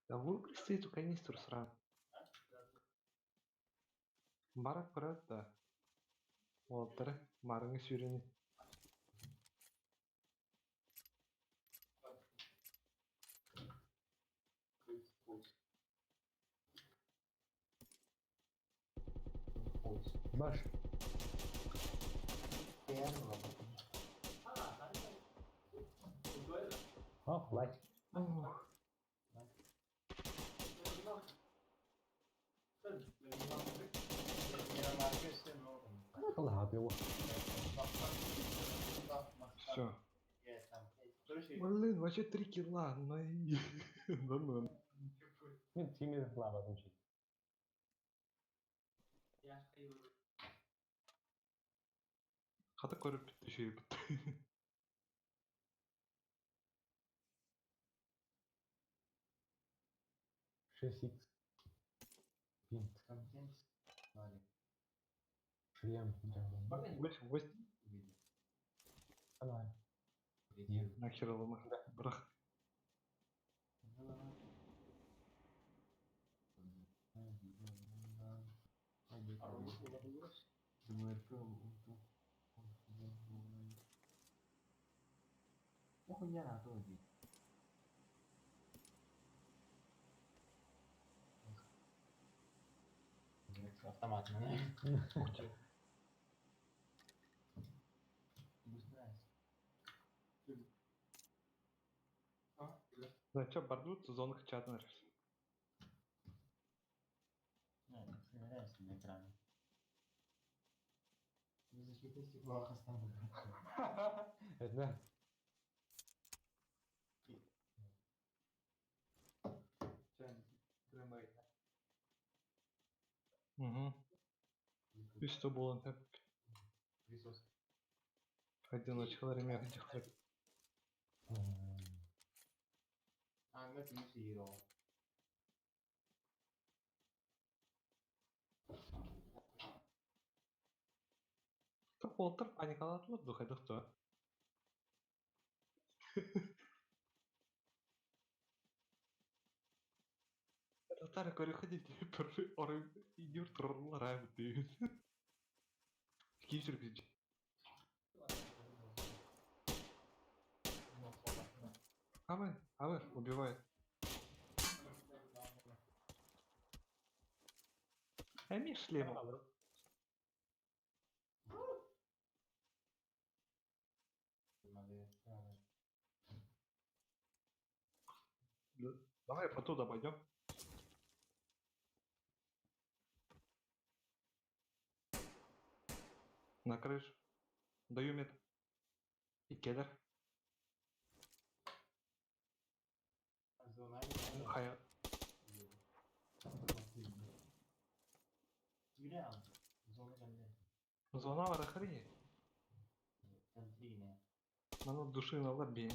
Да выбросьте эту канистру сразу. Барак брат, да. Вот, марыңы сүйрені. Баш. О, лайк. Không hợp yêu. Все. Блин, вообще 3 килла. Ну. Нет, тебе лава звучит. Хата көріп бітті, жүйе бітті. 6х. Пинт. Контент. Валик. Шлем. Джавлин. 8. Видно. Давай. Видео. Нахер ломах. Брах. Хуйня на то иди. Автомат, Ух ты. Да чё, бордут, зонка чатнер. Собирайся на экране. Не защиты стекло оставлю. Это Угу. И что было так? Одиночка время где хоть. А, это не зеро. Так олтыр паникалатылып духайдык то. Татар көрі ходить бір орай идер тұрырлар ай дейін. Киіп жүргізді. Авы, убивает. Эми шлем. Давай оттуда пойдем. На крышу. Даю мет. И кедр. Хая. Зона var охренеть. Она души на лобби.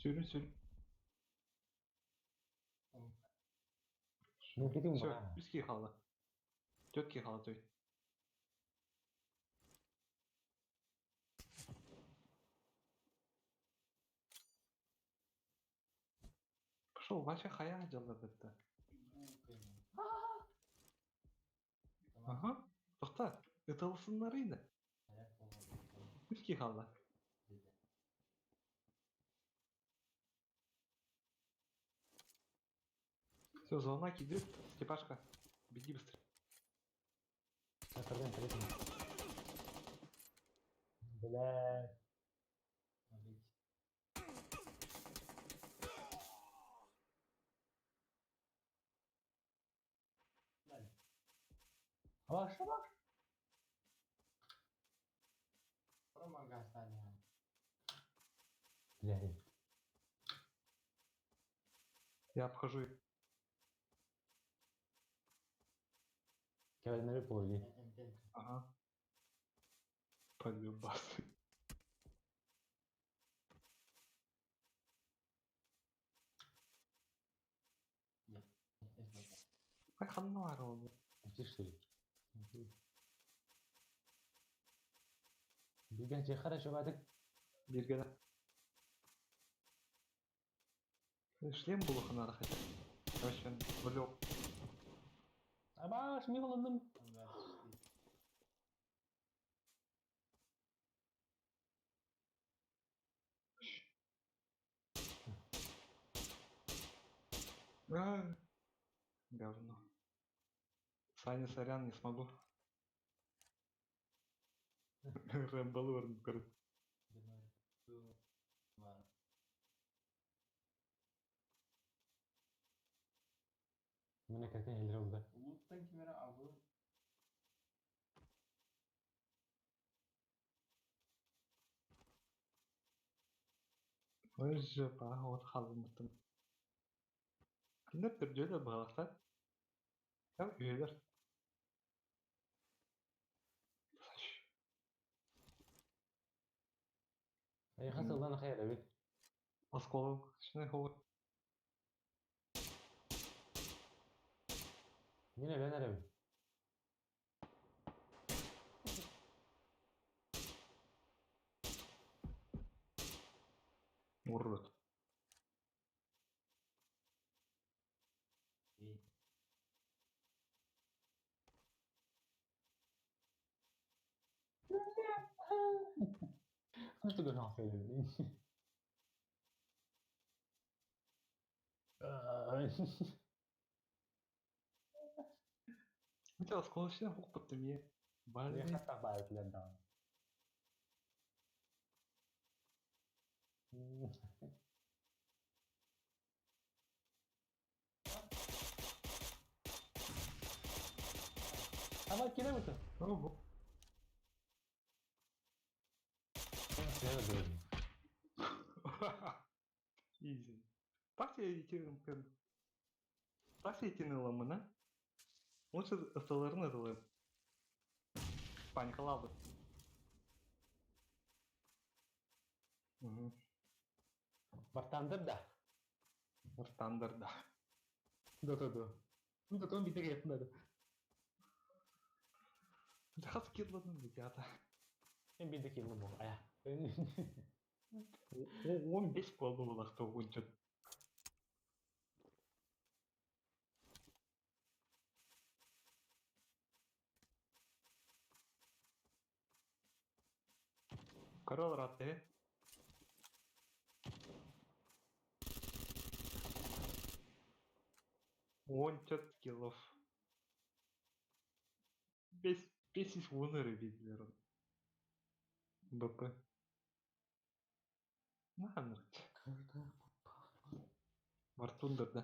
Сюрю. Ну, кетем Все, бара. биски қалды. Тетки қалды той. Пошел, вообще хая дело бітті. Ага. Тоқта, ытылсындар еді. Биски қалды. Все, зона кидет. Степашка, беги быстрее. Атардан третий. Блядь. Шабаш. Блядь. Я обхожу. Кевin на репорте. Ага. Подъебас. Ай, ханна арылды. Ты что ли? Бегайте, хорошо, бадык. Бергеді. Шлем бұл қанары қайда. Короче, блёк. Абаш, мен қылындым. Говно. Саня, сорян, не смогу. Рэмбл өрніп көрді. Мене картин елдер oldu. Луттан камера алу. Өзі ба, от қалымытын. Кіндеп түрде де бағаласа, там үйелер. أي خاصة والله أنا خير أبي. Осколок, шны хол. مين اللي أنا ربي؟ Уррут. مش تقول نعرف أبي. Хотя осколок шны хол пыттым е. Я Барлы. حتى بعد لنا. أما كده مثلا. Ого. أنا دوري. Easy. Так итин ыламына. Лучше ысталарын ытылып. Паникалады. برتندر ده. Стандарда. Да. Ну да, он битый это надо. Хас кидладым битята. Hem bir de kelime bu. Aya. 15 болды олақты ойынчы. Корол раты. Ончат скиллов. 5 вуныры биділерін. БП. Нағаныр. Вартундырда.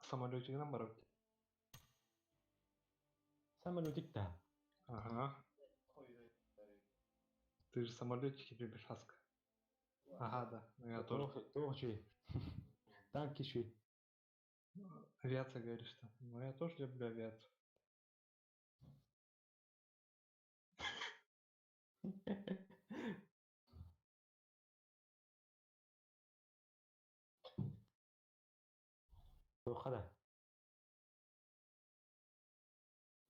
Самолетчигінен барып. Самолетик да. Ага. Ты же самолетчики любишь, Аска. Ага, да. Ну, я тоже. Тоже. Танки шли. Авиация, говоришь, что? Ну, я тоже люблю авиацию. خدها.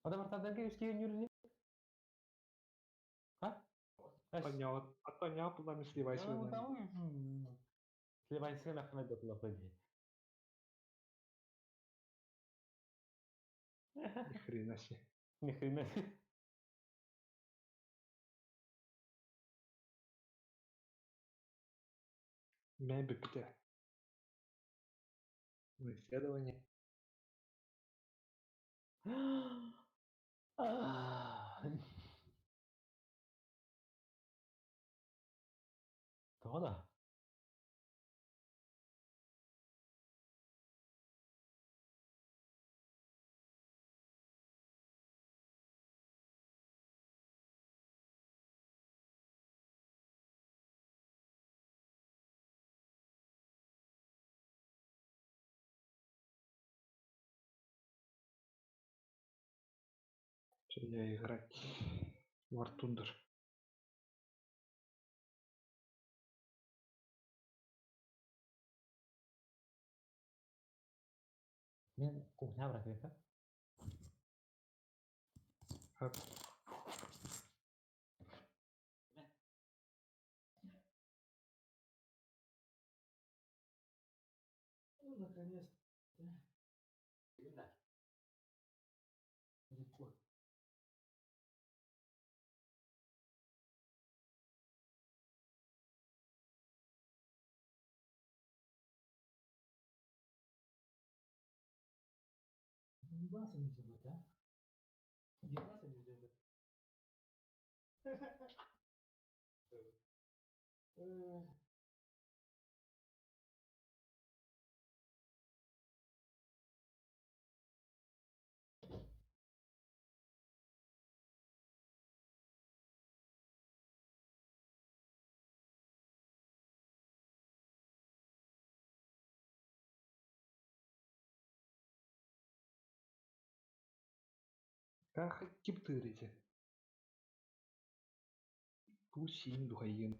هذا مرتبط كيف كيف نيورني؟ ها؟ Понятно, сливайся. Сливайся на хмед до лапади. Ни хрена себе. Ни хрена. Мяйбы пятя. Исследование. Кто да? Что я играть? Вартундер. Мен кухня брать это? Ну, наконец-то. Легко. Ебаться не делать, а? Ебаться не делать. Как киптырите? Пусин духайын.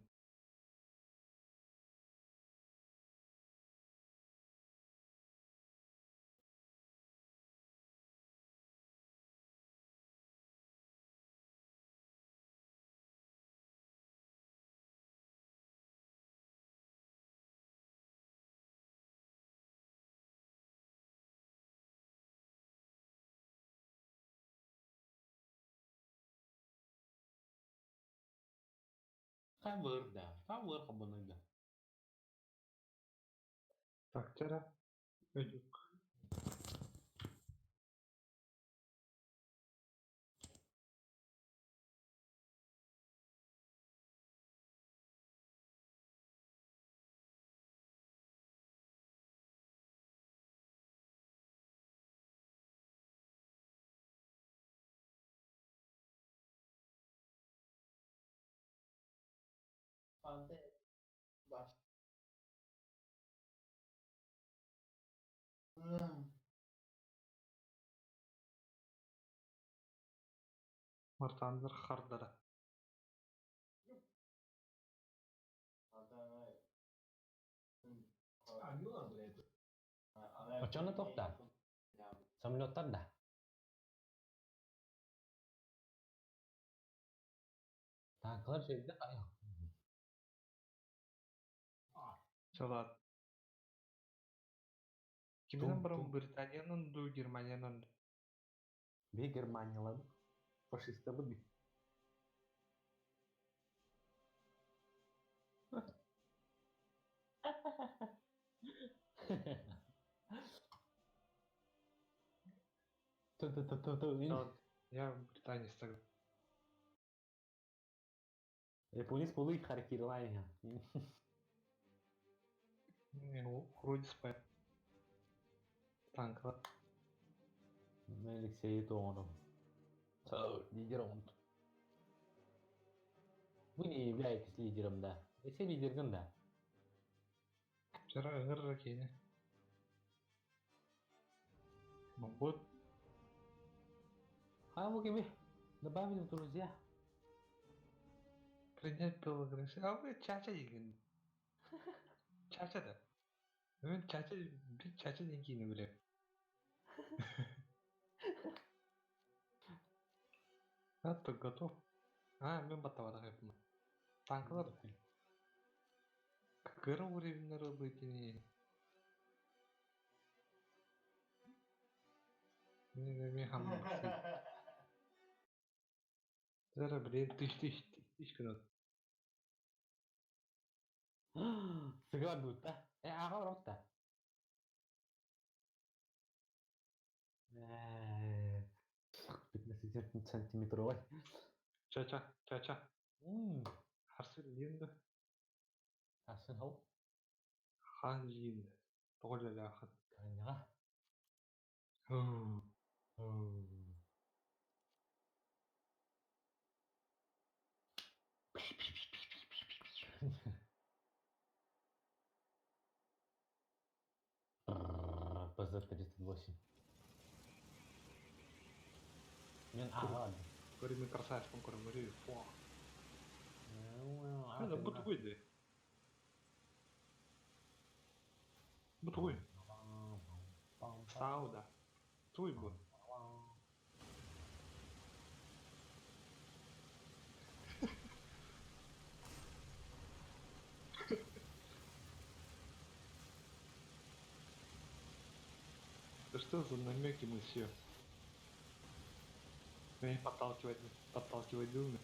Cover dah, cover kebun dah. Так, тера. Ödük. Martandır hardara. Ocağını topla. Samlotan dah. Tangklar şeyde ayo. Çalat. Kimin barın Britanya'nın du Germanya'nın. Bir Germanyalı faşistleri bir. Tuh. Ini. Çalat. Ya Britanya istedim. Polis hari kiri lain ya. Ne o? Вроде спай. Tanklar. Melik şey itu orang. So, dijerom. Bu ne bilay kis lijerom dah. Ese lijergan dah. Tera ıngır kayne. Mambut. Kamu gibi. Добавим друзья. Принять пилогримс. А вы чача деген. Чача да. Мен чача bir чача деңгейini білем. Атто готов. Мен баттавада кайпмын. Танкылар какой уровень быть не хамын. Зара блин тысяч күнөт. Segala buta. Aku orang tak. Fitness sentimeter ой. Чача. Харсыл енді. Asin hau. Хан жиынды. Тоғыл әлі ақын. Kanyaga. ПЗ-38. Мен ағады. Көрімен красавчиком көрім. Фуа. Бұты қойды. Бұты қой. Сауда. Туй бұт. Да что за намеки мы все? Меня подталкивать дурно.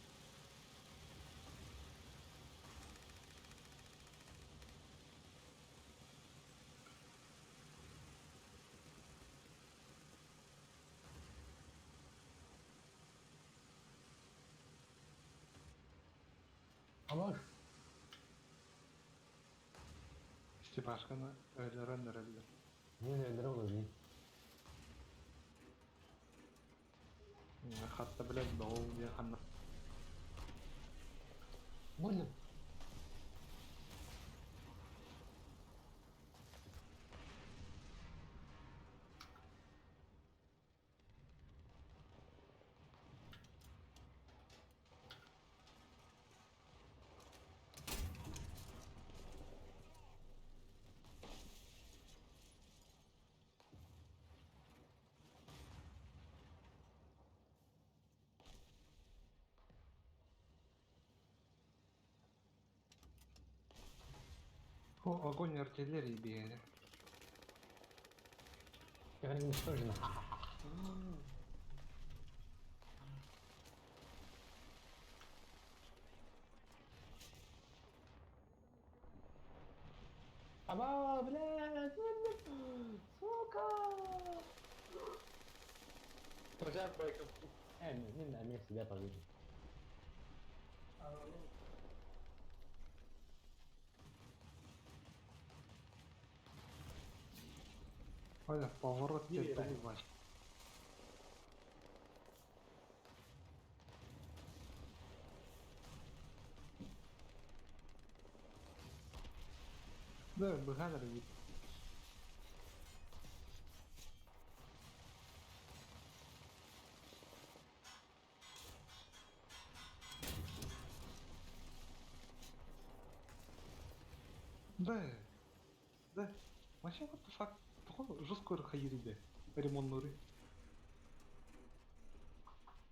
Алаш. Степашканы öldürenler. Мен öldürüm. Hatta bile doğum diye kanlı. Boleh. О, огонь артиллерии бегали. Как они уничтожены. Аба, блядь! Сука! Пожар байков. Не знаю, мне себя повидел. Оля, в поворот тебе Иди, Рай. плевать. Да, быган рвит. Да, да. Вообще, what the fuck? Походу, жесткую рахаириде. Ремонт нуры.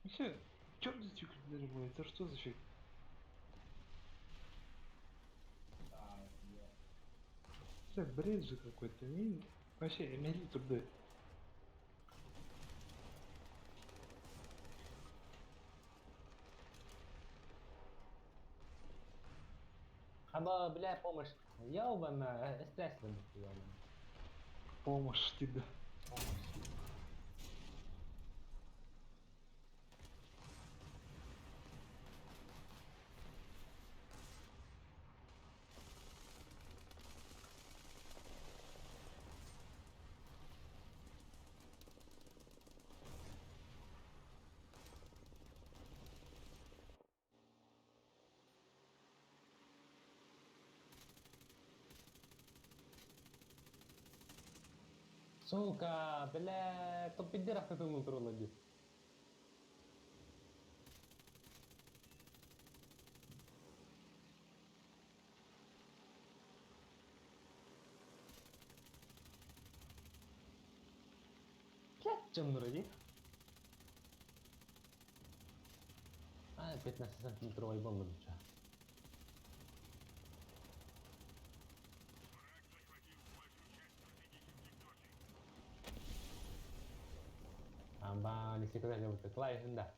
Вообще, чё за тюк ремонт? Это что за фиг? Вообще, бред же какой-то. Вообще, Эмили туда. Аба, бля, помощь. Ёбана, стресс выдохнула. Помощь тебе. Сука, бля, кто пидеров эту нутру ловит? Блядь, чем нуроди? 15-сантиметровой бомбы лучше. Аба, не секрет, вот такая легенда.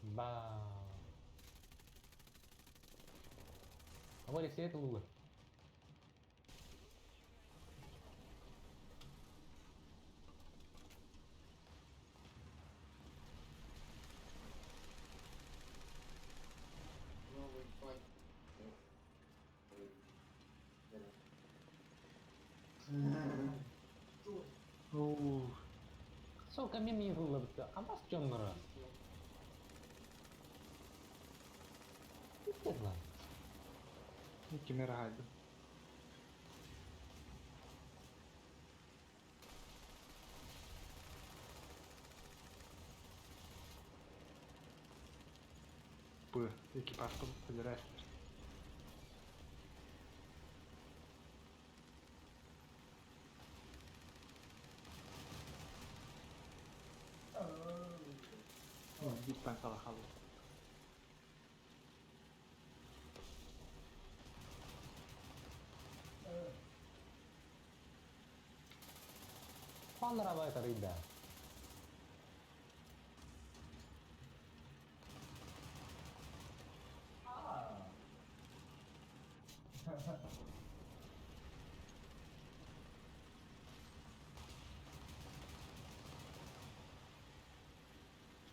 Ба. А вот и все это лулы. Новый бай. Ух, Сука, мимо их лулы. А вас в чем нура? Пиздец, ладно. Кимирагайда. П. Экипаж подбирается. Бит панцала халу. Понравилось это, ребят.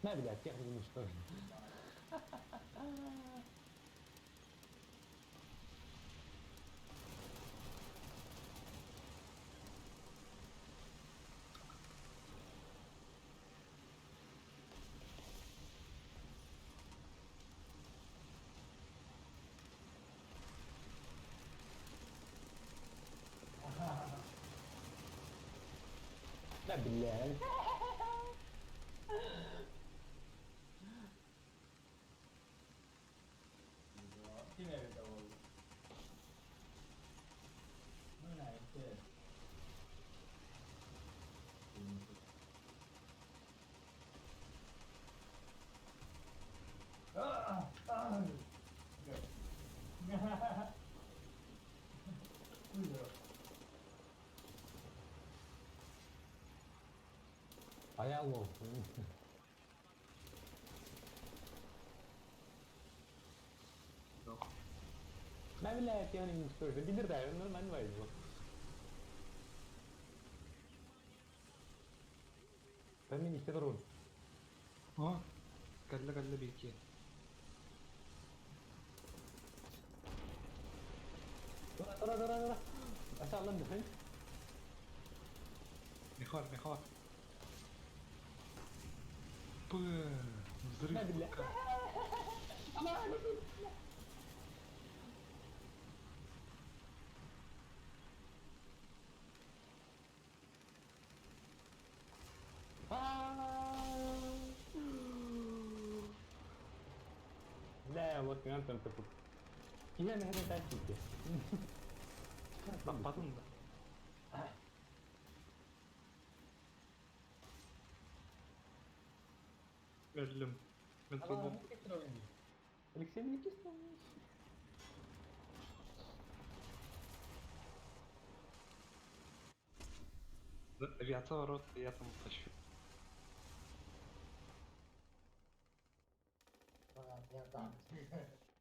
Да, блядь, всех уничтожен. Да, блядь. Ayağı ol. Yok. Ben bile hep yani istiyordu. Bilir de onları ben var bu. Ben beni işte durun. Aa. Galle bir iki. Dur. Aşağı lan düşün. Mejor. Pıh. Взрыв. Ne bile. Да, вот kan там такой. Я на этой тактике. Patladın mı? Öldüm. Ben turbom. Алексей Никитич. Авиация ворот, я там тащу. Я там.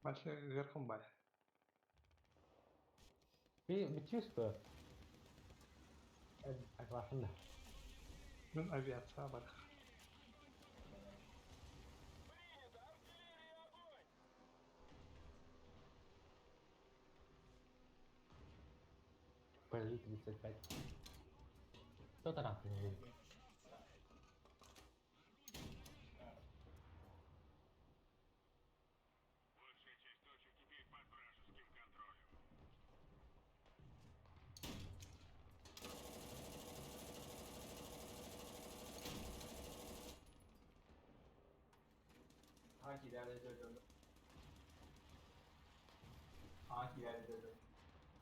Больше верхом баль. Bir чувство. Aklımda. Ben aviatsiya var. Пожить 35. Кто тарап не будет? Hangi ileride döndüm? Hangi ileride döndüm?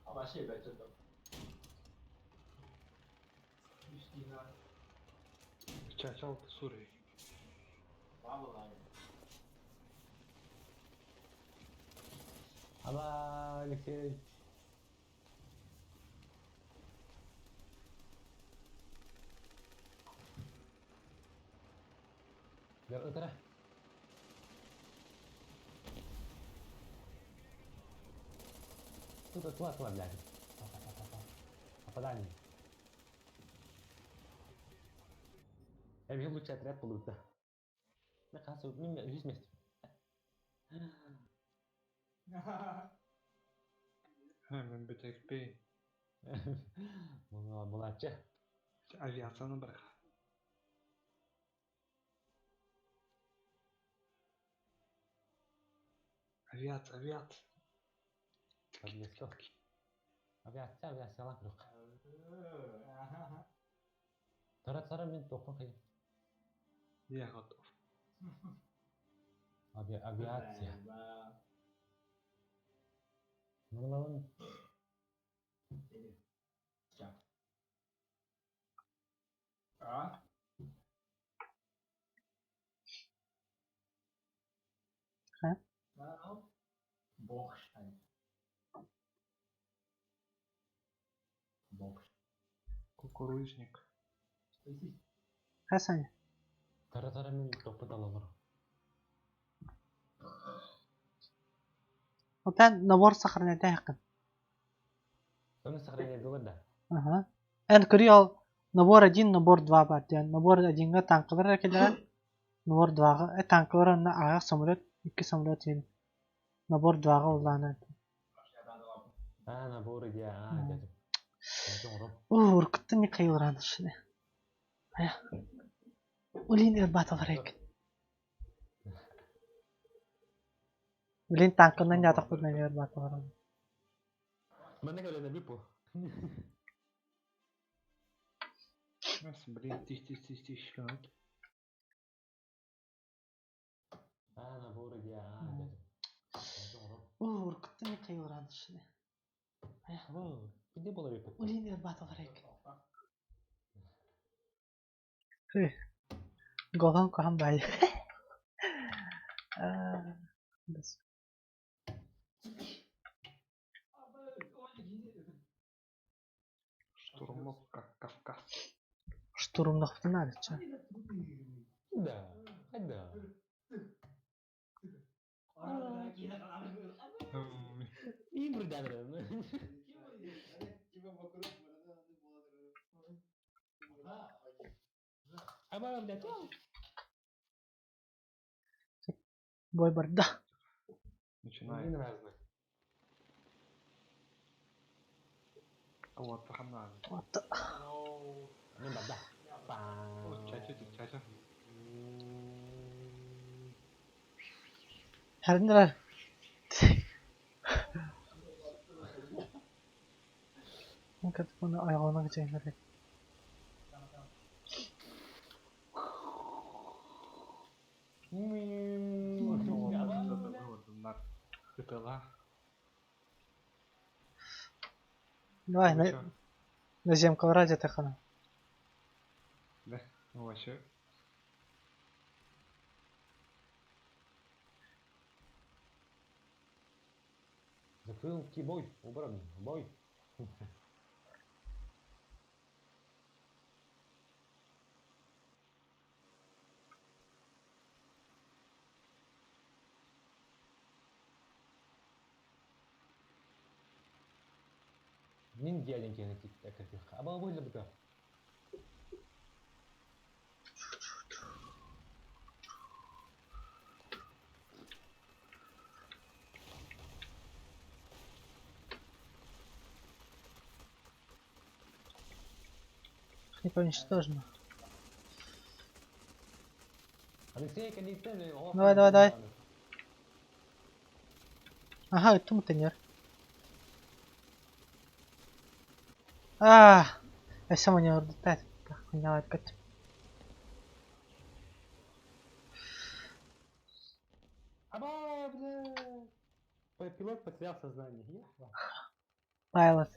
Ama şey ben döndüm. Üstüne. Çarçal Suriye. Vallahi. Ama Alexey. Gel ötene. Tuh, блядь. Попадание. Я вижу лучший отряд полута. На кассу, здесь вместе. Hemen bir tek bir Молодцы. aviasyonu bırak. Aviat. Подлесков. Авиация лак yok. Tara ben topun kayın. Я готов. Авиация. Lan. А? Ha? Бокштайн. Бокш. Кукурузник. Ha sen? Tara ben topu dalanır. Otan nabor сохранять yakın. Onu сохранять было да. Ага. Энкриол набор 1, набор 2 бар. Yani nabor 1'ga tanklar ekler. Nabor 2'ga tanklar ona ayak samolot, 2 samolot yin. Nabor 2'ga kullanılır. Ha, nabor dia. Dedim. Doğru. Urkuttu mi kayıran şimdi. Aya. Ulin erbat olarak. Ulin tankından yatak bulmayı erbat olarak. Mana kalau ada bipo? Nasıl блин, тих. Ha, nabor dia. Dedim. Doğru. Urkuttu mi kayıran şimdi. Aya. Wow, ini boleh bipo. Ulin erbat olarak. Golan kohan bay. Штурмовка Кавказ. Штурмлықты нарыча. Aba, блядь, Бой барда. Начинаем. не разный. Вот, погнали. Вот. Не бада. О, чача. Хәрнеләр. Мынка моны айгына гыҗайнар. Вот, на КТЛА. Давай, Вы чё? на земку ради тахана. Да, ну вообще. Закрыл бой, убран, бой. Мин дяденький таких. Аба вылез бы. Не уничтожено. Алексей, кондиционер. Давай. Ага, это мутанер. Я сам не ордетать. Хуйня откат. Аба, бля. Пилот потерял сознание. Пайлот.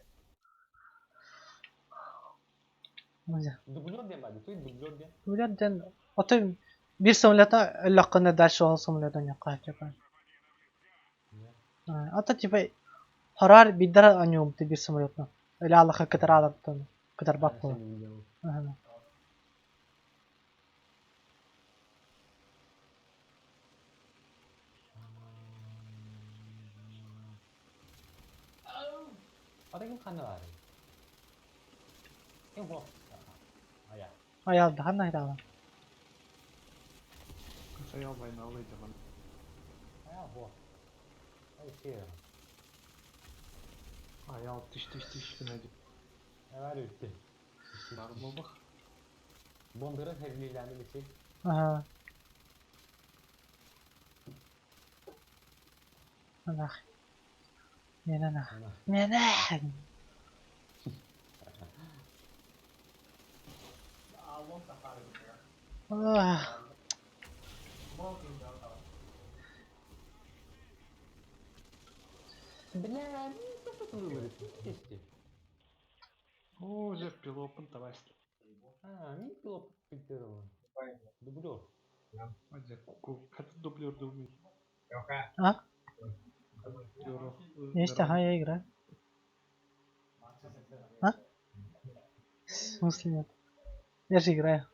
Нельзя. Дублер где, бади? Тут дублер где? ولادن أطيب bir samoleta lakını ders olan samoleta ne kadar. Ata tipe harar bir dara anyum te bir samoleta. Öyle Allah'a kadar alıptım. Kadar bakma. Ada kim kanı var? Kim bu? Aya. Ayal daha ne daha. Стоял война, man. Aya bu. Ay şey. Ayal tiş günedir. Ne var üstte? Var mı bak? Bondurun hevlilendi bir şey. Aha. Ana. Mene. Бля, что тут выбрать? Чисти. О, уже пилопен, товарищ. Ми пилот фильтрирован. Дублер. Hadi, kaç dublör dövmeyi. А? Dublör. Я işte hayır игра. А? В смысле нет? Я же играю.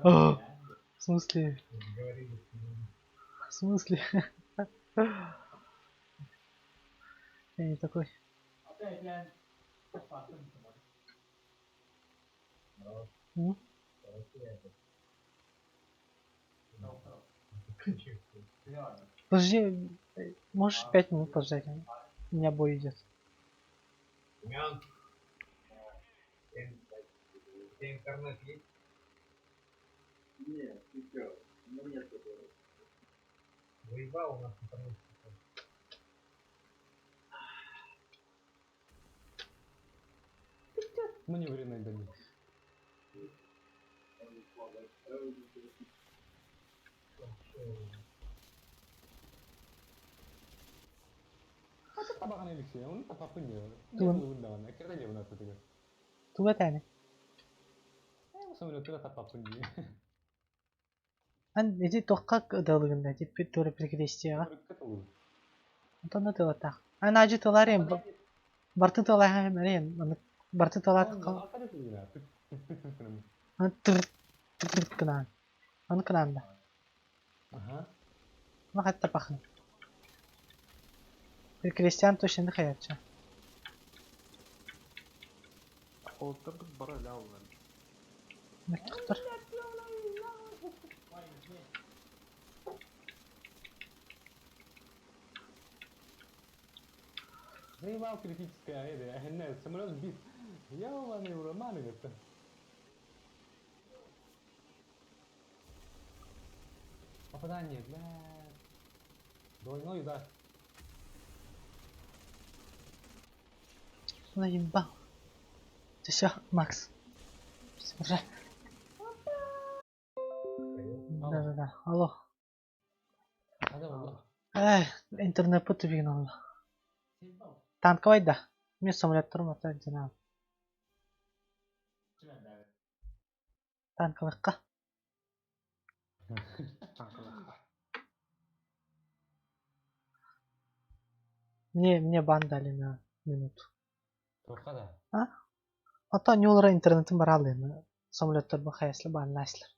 В смысле? В смысле? Я не такой. М? Подожди, можешь 5 минут подождать? У меня бой идет. Интернет есть? Нет, ты чё? У меня нет такого. Выебал у нас интернет. Маневренный дали. Apa tabakan Alexei? Onu tapapın ya. Dia belum undangan. Akhirnya dia benar tuh. Tunggu tane. Sambil itu tapapın dia. Ан эти тохкак далыгында типи туры прикрестияга. Ketemu. Антон тыла так. Ан ажы тыларым барты тыла хэмэрэн. Барты тыла тыкал. Apa dia tuh? Ан тыр кынан. Ан кынан да. Aha. Ма хатта пахын. Крестьян точно хаяча. Олтар біз бара лауылар. Мектуктар. Заебал критическая это, самолет сбит. Ёбаный в романы это. Попадание, блядь. Двойной удар. Наебал. Ты всё, Макс. Уже. Да. Алло. Hadi valla. Интернет путывин алла. Танковай да. Мен самолет тұрмаса жанагы. Танкылыкка. Мне бан дали на минуту. Тоққа да. А? Ата не олар интернетім бар ал енді. Самолеттер бұл хаяслы банлайсылар.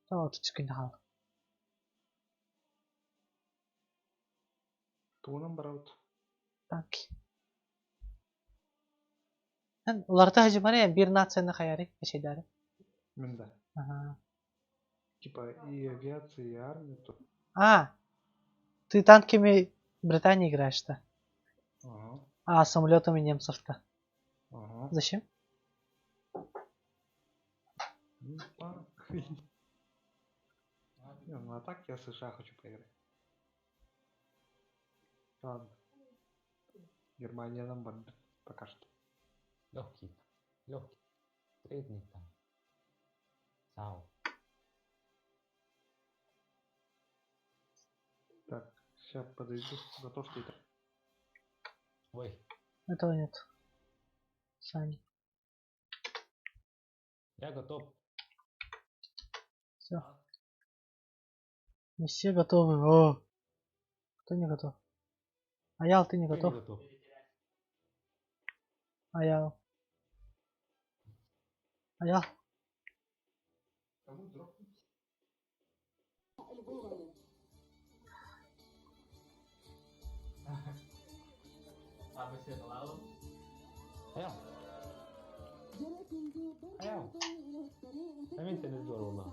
Та отыр түскенде қалды. Туынан барауд. Танки. Оларда хажы бар ya bir нацияны хаяры şeyleri. Мен да. Ага. Типа и авиация, и армия тут. А, ты танками Британии играешь-то, Ага. а самолетами немцев-то. Ага. Зачем? Ну, не, ну а так я США хочу поиграть. Ладно. Германиядан бар пока что. Легкий. Легкий. Средний там. Сау. Так, сейчас подойду. Готов что-то. Ой. Этого нет. Сани. Я готов. Все. Не все готовы. О! Кто не готов? Аял, ты не Ты не готов? готов. Аял. Аял. Аял. Аял. Hemen seni zor valla.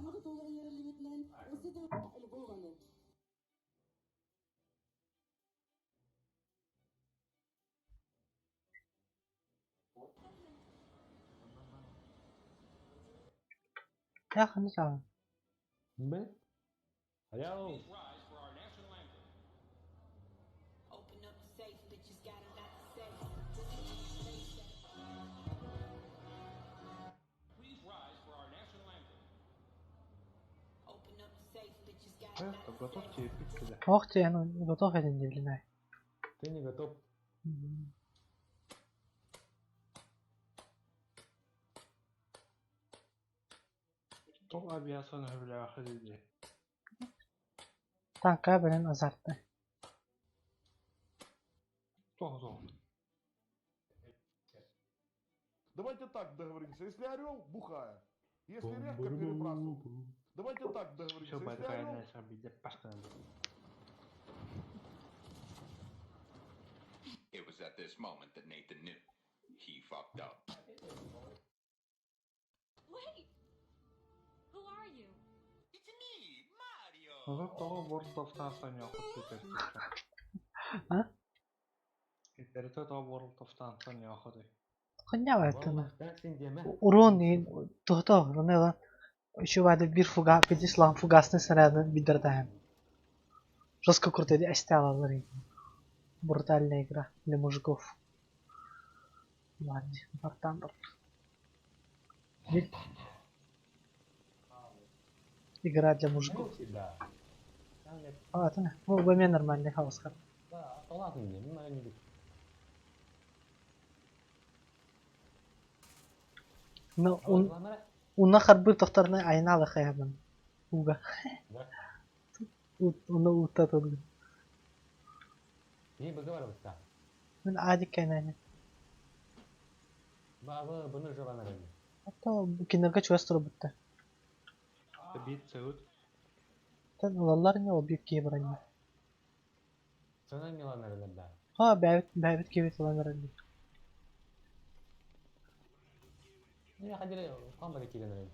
Ya hani çağır. Ben? Аял. Open up the safe, bitches got a lot to say. Please rise for our national anthem. Open up the safe, bitches got a lot Это to готов тебе пить когда? Ох ты, ну не готов один дивлюсь. Ты не готов. То авиацияны хөвләхе диде. Tanka bilen azarttı. Тоғыз. Давайте так договоримся. Если орел, бухая. Если редко, перебрасываю. Давайте так договоримся. Все Если байды орел, кайнай сабиде пашкан. It was at this moment that Nathan knew. He fucked up. Wait! Who are you? It's me, Mario! Назад того World of Tanks'tan yaxud Twitter. Ha? Twitter'da того World of Tanks'tan yaxud. Konya var tabi. Vallahi ben seni diyemem. Урон и то, не ла. Еще вады бир фуга, пятислам фугасный снаряд бидердаем. Жестко круто, остяла лари. Брутальная игра для мужиков. Ладно, Вартандер. Игра для мужиков. Да. А, это не. Ну, в уме нормальный хаос. Да, ладно мне, не надо не быть. Но Ладно, уна харбы тохтарны айналы хаябын. Уга. да. Уна ута тодгы. Не выговариваться. Мен адик кайнайны. Бабы bunu жабан әрәді. Ата кинерге чуастыры бутты. Бит сәуд. Тан лалар не объект кейбрани. Sonra Milanlar da. Ha bäbit kebet olanlar öldü. Ne hadi tam böyle kilen.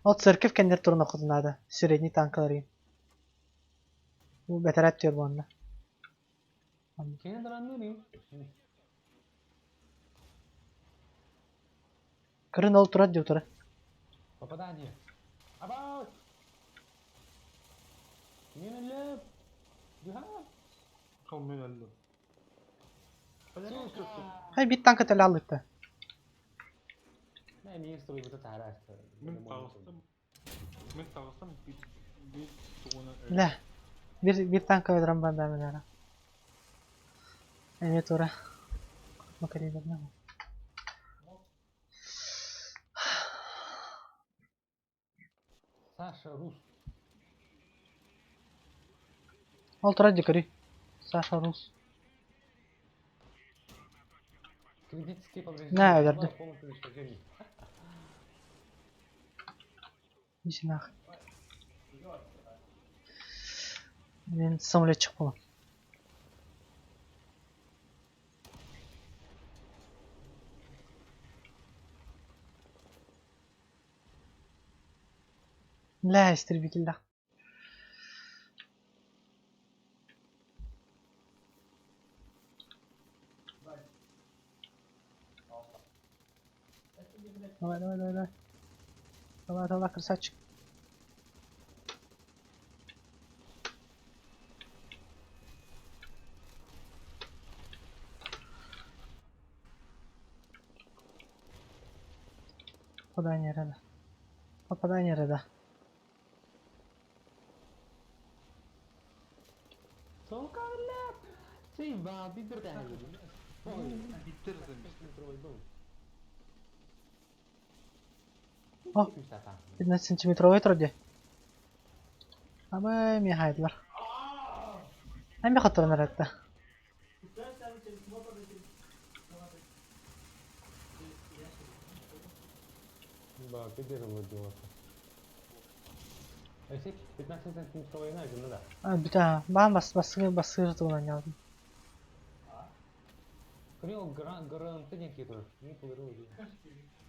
O церковь kendileri turuna kutunada. Средний tankları. Bu beter et diyor bu anda. Kilen duran ne? Kırın ol tura diyor tura. Попадание. Абаут. Минулеп. Духа. Tamam ben öldüm. Hay bir tank ateli aldık da. Ne niye soruyu bu taraf? Ben tağırsam bir tuğuna öldüm. Le. Bir tank öldüren ben ara. Evet ora. Bakalım ne var. Саша Рус. Ol tura yukarı. Sasha Rus. Критические повреждения. Ne öldürdü? Полностью уничтожение. İşin ah. Ben samule çıkmam. La истребитель да. Давай. Давай, красавчик. Попадание рада. Попадание рада. Soğuk avlar. Şey bana bir tane dedim. Bitirdim. О, 15 сантиметровый вроде. Ama mihaydılar. Hem bir hatırlanır hatta. Bak bir derim diyor. Eşek 15 santimetre oyuna aydınlı da. Bir tane. Ben bastırdı olan yazdım. Крил гаранты некие тоже. Не полируют.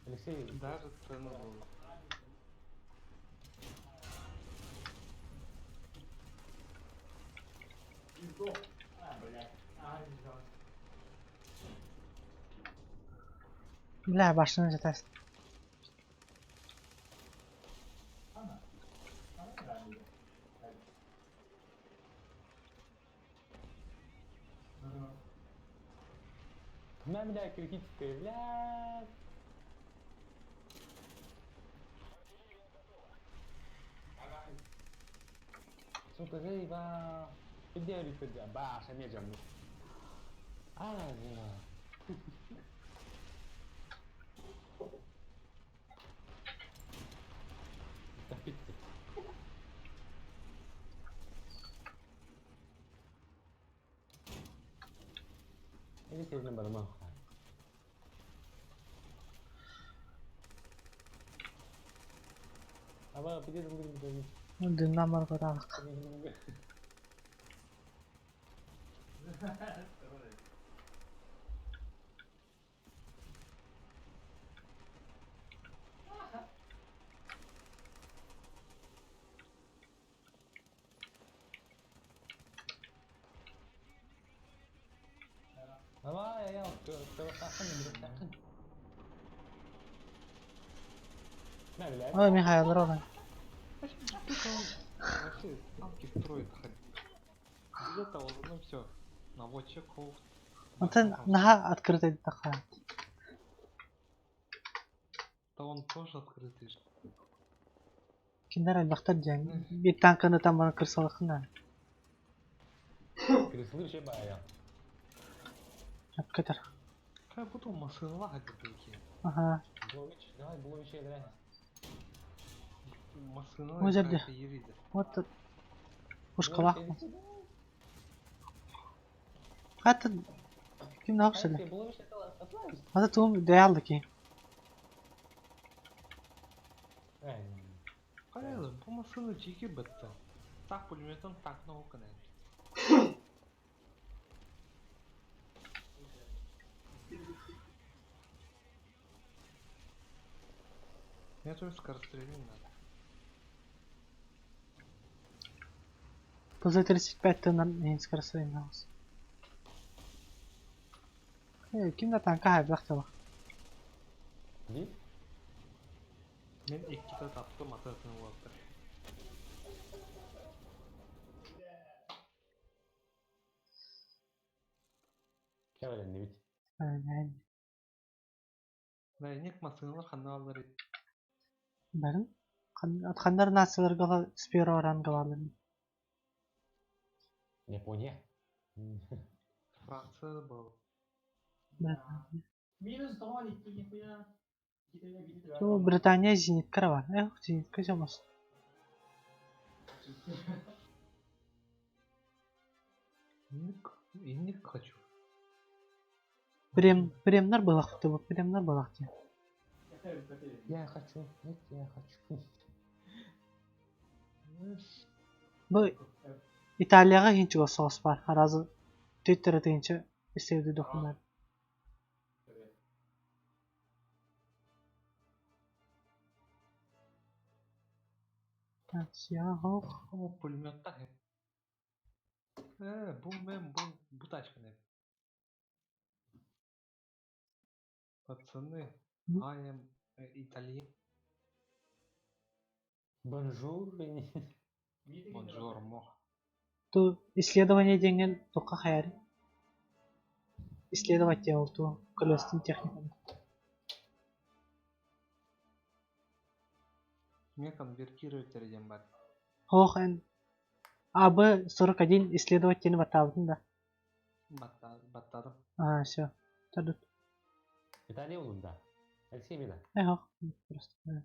Алексей. Даже цену было. Bile başlanınca test. Мамля критическая, блядь. Сука, заеба. Где рифидя? Баша, не джамну. Ага. Bitti. Ini sevdim bana mı? Ama bir de bugün Dünden bana kadar aldık. Ama ya takın takın. Ne bileyim. Ama mihaylar olan. Вообще танки строят ходить. Из этого, ну все. Наводчик хоук. Антен наha открытый такая. Да он тоже открытый же. Kimler elbette diyen. Bir tankını tam bana kırsalıkına. Креслы şey bayağı. Hep kadar. Как будто машина такие. Aha. Блович, давай Бловича играй. Машина Hocam какая-то ерida. What the... Puşkalak mı? Hatta... Kim ne yapsın? Блович atlar. Hatta tuğum değerli ki. Hayır, bu машина çekip bitti. Tak pulmeton tak ne okuna. Я тоже скорострельный надо. После 35 тонн не скорострельный. Kimde tanka hayblaqta bak. Değil. Men ikkita taptım atasını oldu. Kevalen bit. Yani. Neynek masınlar kanalları. Benim. Atkanlar nasıllar gala spiro oran galarlar. Japonya. Fransa bu. Minus 2 идти нихуя. Kita gitu kan. Şu Britanya zenitkara var. Zenitka jamaz. Инник хочу. Премнар балақты bu. Премнар балақты. Я хочу. Нет, я хочу. Bu İtalyaga hinç go soğus var. Harazı Twitter'da hinç istediği dokunar. Siyah hoş. Ama пулемётта hep. Bu тачка ne? Пацаны, I am Italian. Bonjour. Bonjour, mo. Tu исследование деген тоқа хайры. Исследовать я ту колесный техниканы. Мне конвертировать тереден бар. Хоқ эн. Абы 41 исследовательный батабытын да. Баттадым. Все. Тадут. İtalya yolunda. Алексей Мина. Хоқ. Просто.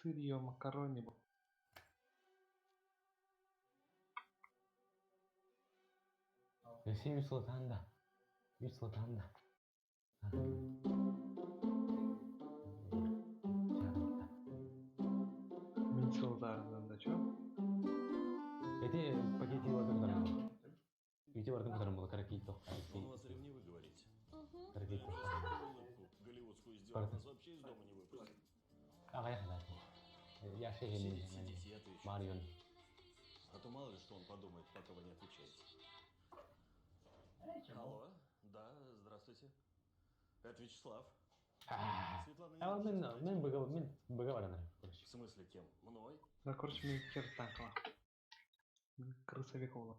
Сырье, макарони. Алексей Sultan'da. Sultan'da. Минсылдарынан да чё? Эти пакеты вардың которым был. Үйте вардың которым был. Каракейто. Он вас ревнивый, говорите? Каракейто. Улыбку голливудскую сделал, нас вообще из дома не выпустит. Ағай қадар. Я шегелин. Сидите, я отвечу. Марион. А то мало ли что он подумает, пока вы не отвечаете. Алло, да, здравствуйте. Это Вячеслав. Светлана Мен быга баранар. В смысле кем? Мной? Да, короче, мен кер танкала. Крысовик олы.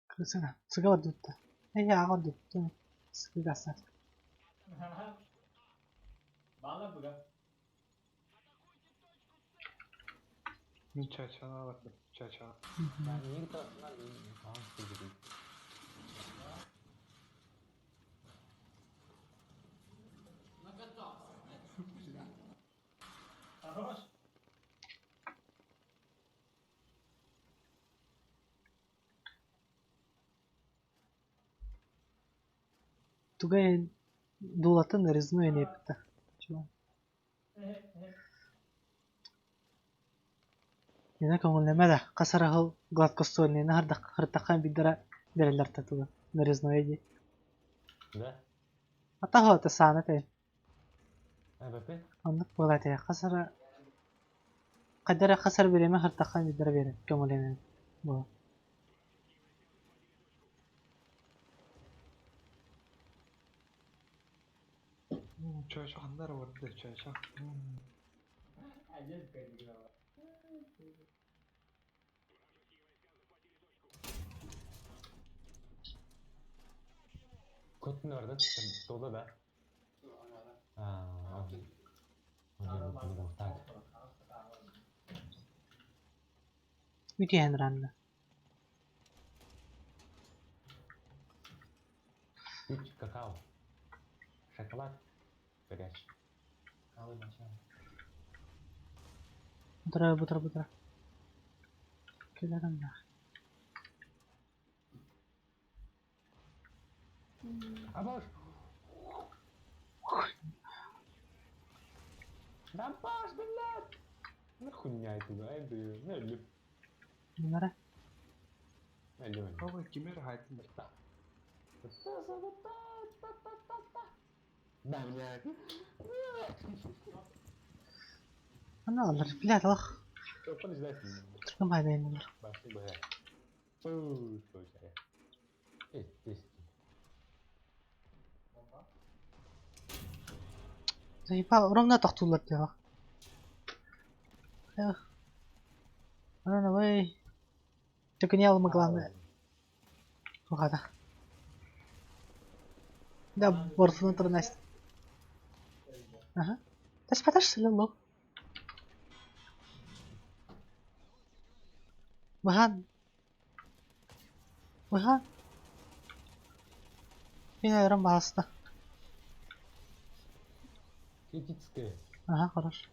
Крысына. Сыгава дутта. Я ағы дутты. Сыгаса. Bala buga. Мен чачана алатым. Чачана. Неге тарапынан ағын істеп Хорош. Тугай дулатын резну енепті. Yine көңілеме да қасар ағыл гладкостольнені хыртаққан биддара берелер татуға. Нарезной еди. Да? Ата ғалаты саны тәйін. АБП? Ондық болай тәйі. Қасара... Қадара қасар береме хыртаққан биддара бере. Көңіленен. Бұл. Чача қандар орды, чача. Aja kayak gitu. Көттің орды? Толды да? Так. Үйтейін ранды. Чуть какао. Шоколад. Горячий. Бұтыра. Келерім да. Абаш! Абаш, блядь! Нахуйня это, да? Это, ну, Bunlara. Öyle. Baba kimler haydın? Banyak. Mana alır? Bilet alır. Kapan izlersin? Tıkım hayda inilir. Başlık böyle. Koy saya. Tes. Zahipa orang na taktulat ya bak. Ya. Mana wey. Ceknya alma главное. Tuh kata. Да, борсunu трудность. Ага. Ты спрашиваешь, ли лох? Выхан. Я ярым басты. Критическое. Ага, хорош.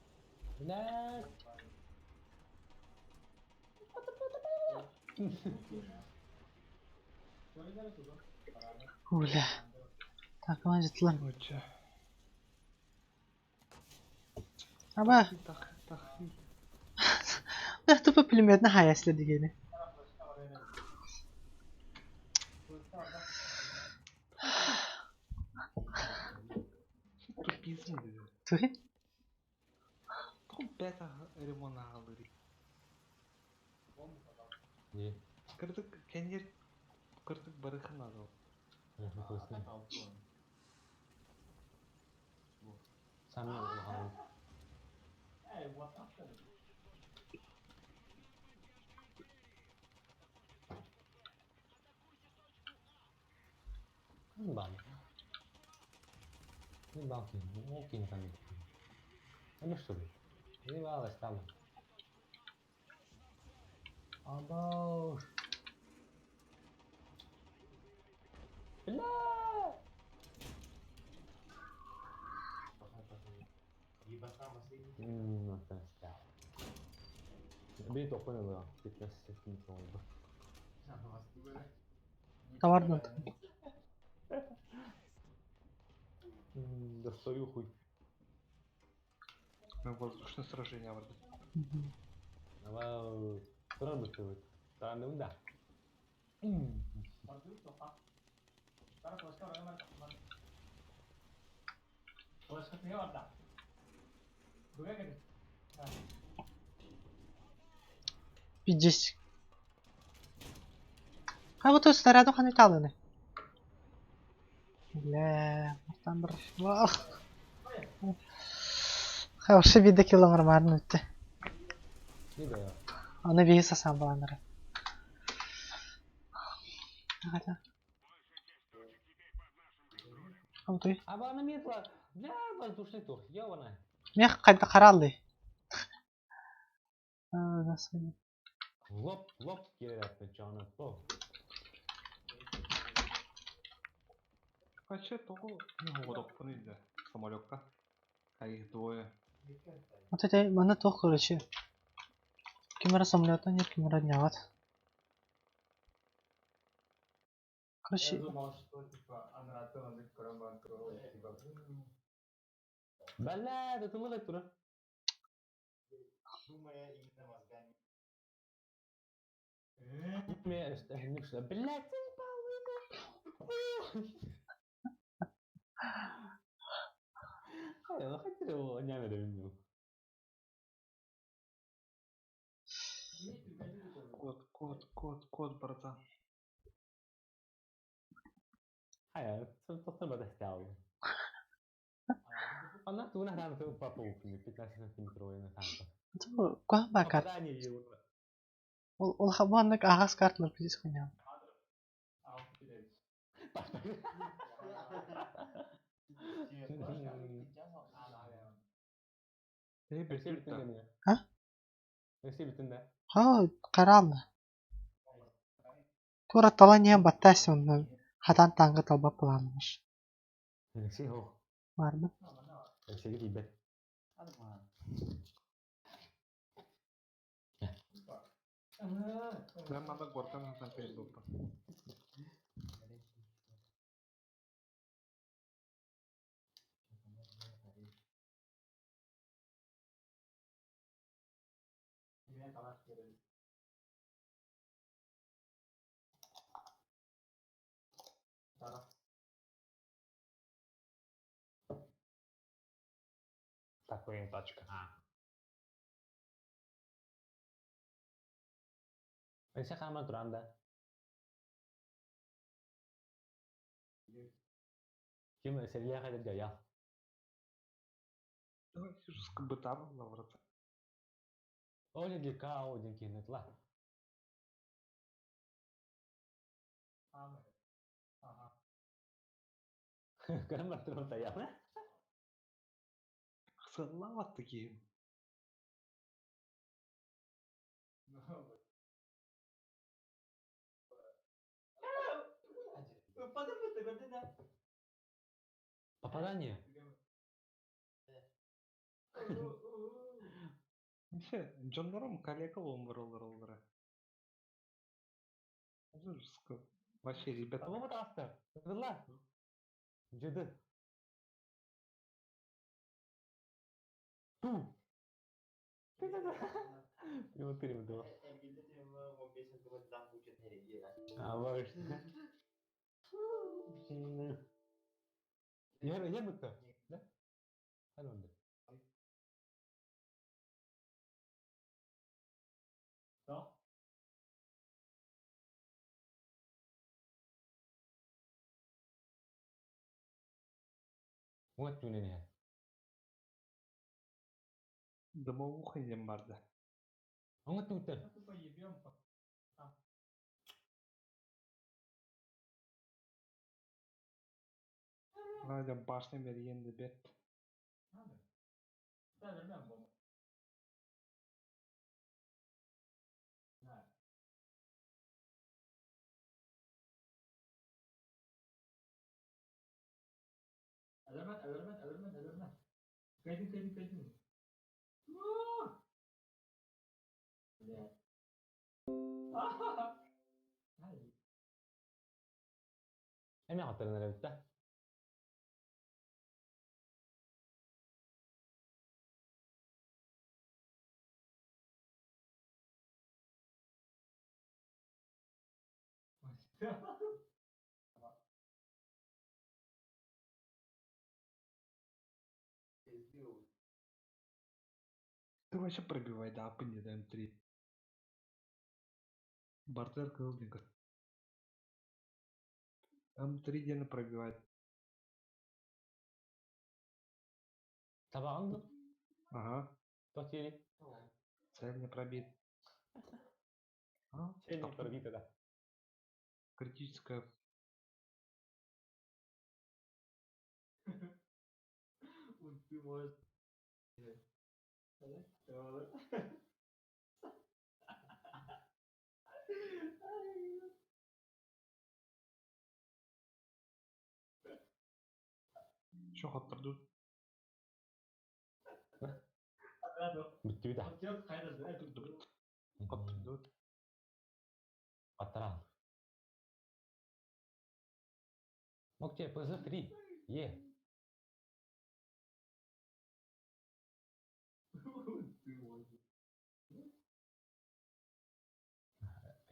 Блядь. Уля. Так, мажитлар. Оча. Аба. Да, тупо пулеметный хаясли дегені. Тупизм dedi. Туи? Tom beta ремонт алды. Не. Кырдык кенер кырдык барыхын алды. Самый улан. Bang. Ini bangkin, mungkin kan itu. Ini sulit. Ini balas tahu. Abang. Belah. Nonton sekali. Bir topun oluyor. Fitness sesini oldu. Товарный. Достаю хуй. Воздушное сражение vardı. Ama sonra bitiyor. Tanrım da. Пиздец. А вот тут снаряду ханитал ini. Бля, там бір. Вау. Хорошо видно километр өтті. Ne de ya? Оны бейі сасан баландыры. Ағада. Қамтой. Ama ana метла. Бля, воздушный тур. Ёбана. Мен қайда қаралды. Насыл. Лоп келеді canı. Лоп. Вообще того не удобно idi. Самолетка. А их двое. Вот это мана тоқ короче. Кемера самолета нет, кемера дняват. Короче. Бля, да ты мудак тура. Блядь, ты я хотел его нями да винил. Кот, братан. Hayır, tutma da istiyor. Она tu nak dalam tu apa pun, 15 cm oyunu kanka. Это куан бакар. Попадание его. Ол хабаннык ағас карталар пиздец хуйня. Берсе бітті. А? Берсе бітті да. Ха, қаралды. Тура таланиян баттайсы оны. Хадан таңғы талба планымыш. Берсе хоқ. Бар ма? Берсе гибет. Прям надо горканы там перед группой. Такой точка. Saya kamar tuh Anda. Kim Serie A ada ya? Давай сижу с КБТА на врата. Oh jadi kau jadi kini lah. Kamar tuh saya. Салават такие. Попадание. Вообще, Джондаром коллега роллера. Вообще, ребята. Apa betul Aster? Betul lah. Jadi. Tuh. Terima tuh. Awas. Ya betul. Dah. Halo anda. Muat tuh nih. Домоуханьем барды. Muat tuh tuh. Надя башня мериенді бет. Alırman. Kaydın. Em học từ này ta. Ты вообще пробивай, да, апни до М3. Бартер Кылдинга. М3 дена пробивает. Табан. Ага. Потери. Цель не пробит. Цель не пробита, да. Критическая. Ты можешь. Что ход продут? Betul dah. Ход продут. Патран. Окей, ПЗ-3. Е.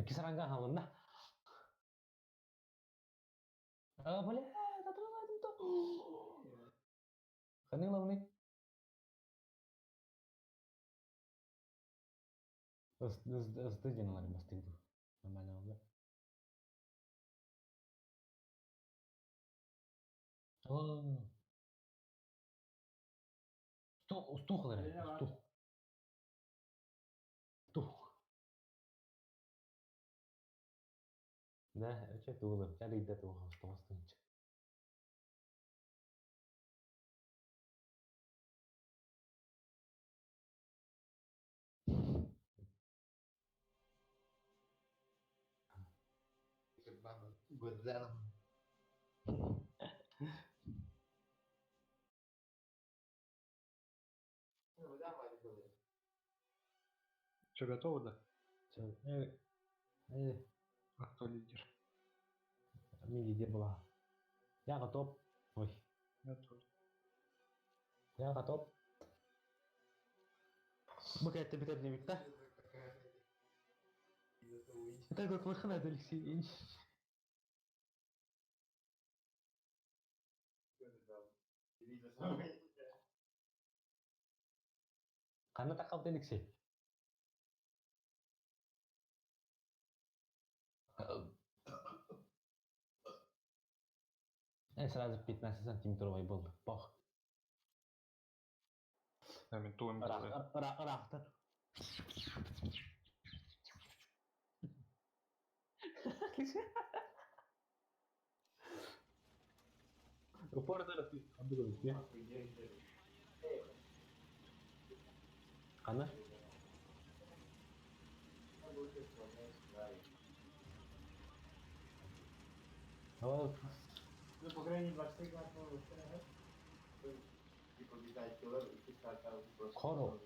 Kisaran hawan dah. Boleh. Tak tahu lah itu. Kan yang lawan ni. Terus jangan lari pasti itu. Namanya apa? Oh. Tuh lah. Tuh. Да, че тулы, cari dah tuh host tunjuk. Что, готово, да? Все. А кто лидер? Лидер была. Я готов. Ой. Я тоже. Я готов. Мы как-то битать не видно. Это как выход, Алексей. Karena tak kau telik sih. Сразу 15 сантиметровый был. Пох. Ментуем делает. Рахтер. Упор зараз обдурил, не? Кана? Вот. Ну, по крайней мере, 20 лет можно устраивать. Типа, видать, кило, и ты стартал просто... Хоро.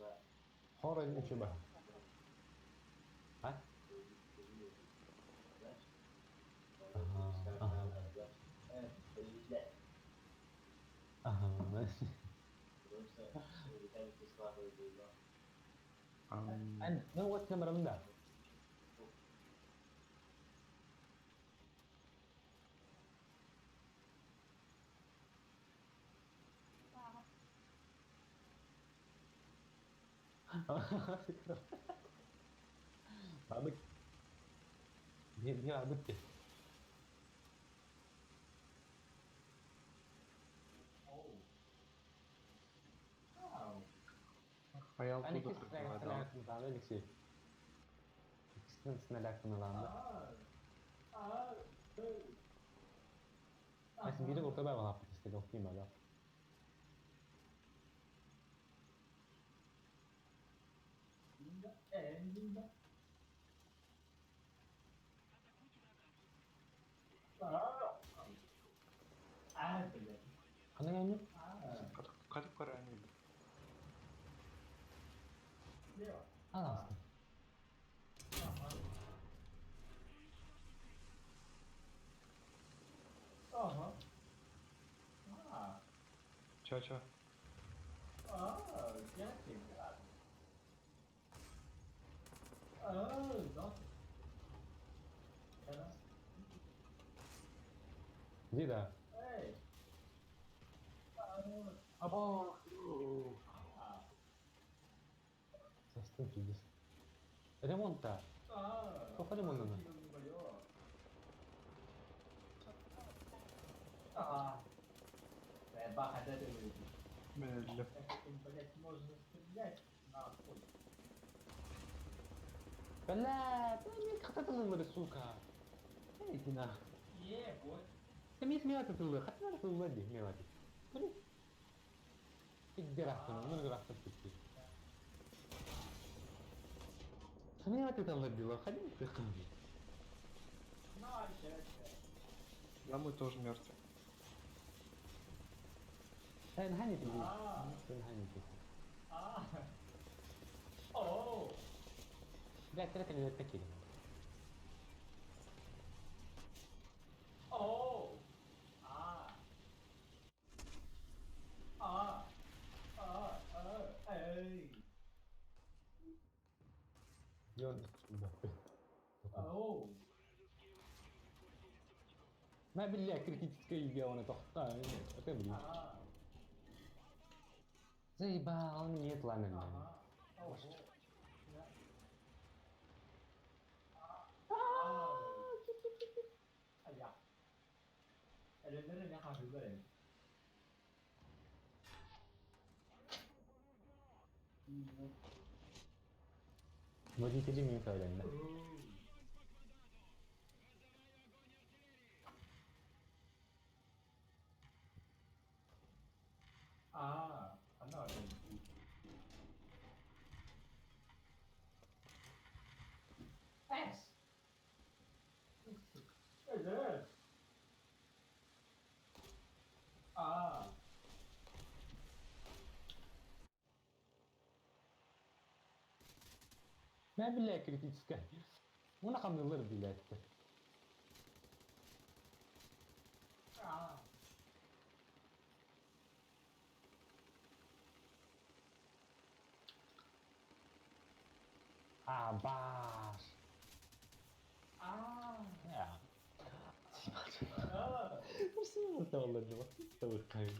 Хоро не чуба. А? Ага. Ну вот камерам да. Babık. Bir babık ki. Hayal Ben tudo ikisi prepara. sene daha öyle şey. İkisinin sene kınalandı. Mesela biri orta ben yapmak istedi okuyayım öyle. Hani yani? Kadıp karanlık. Anasını. Ча-ча. Где да? Abo. Sesten çiziz. Remonta. Kafa remontunu. Belli. Бля, ты мне как-то тылы, сука. Эй, ты на. Ты мне смеяться тылы, хотя на тылы ди, мелоди. Блин. Играхтын, ну играхтын пути. Смеяться тылы била, ходи ты ходи. Да, мы тоже мертвы. Sen hani tılı? Sen hani tılı? Bля, ты это не такие. Йон, ما بالله критическая сделана тохта, это блин. Заебал, нет ламен. Водители не söylendi. ما بالله критическая. Ona kanılır bile etti. Baş. Ya. Nasıl ortalarını bak? Tavuk kayın.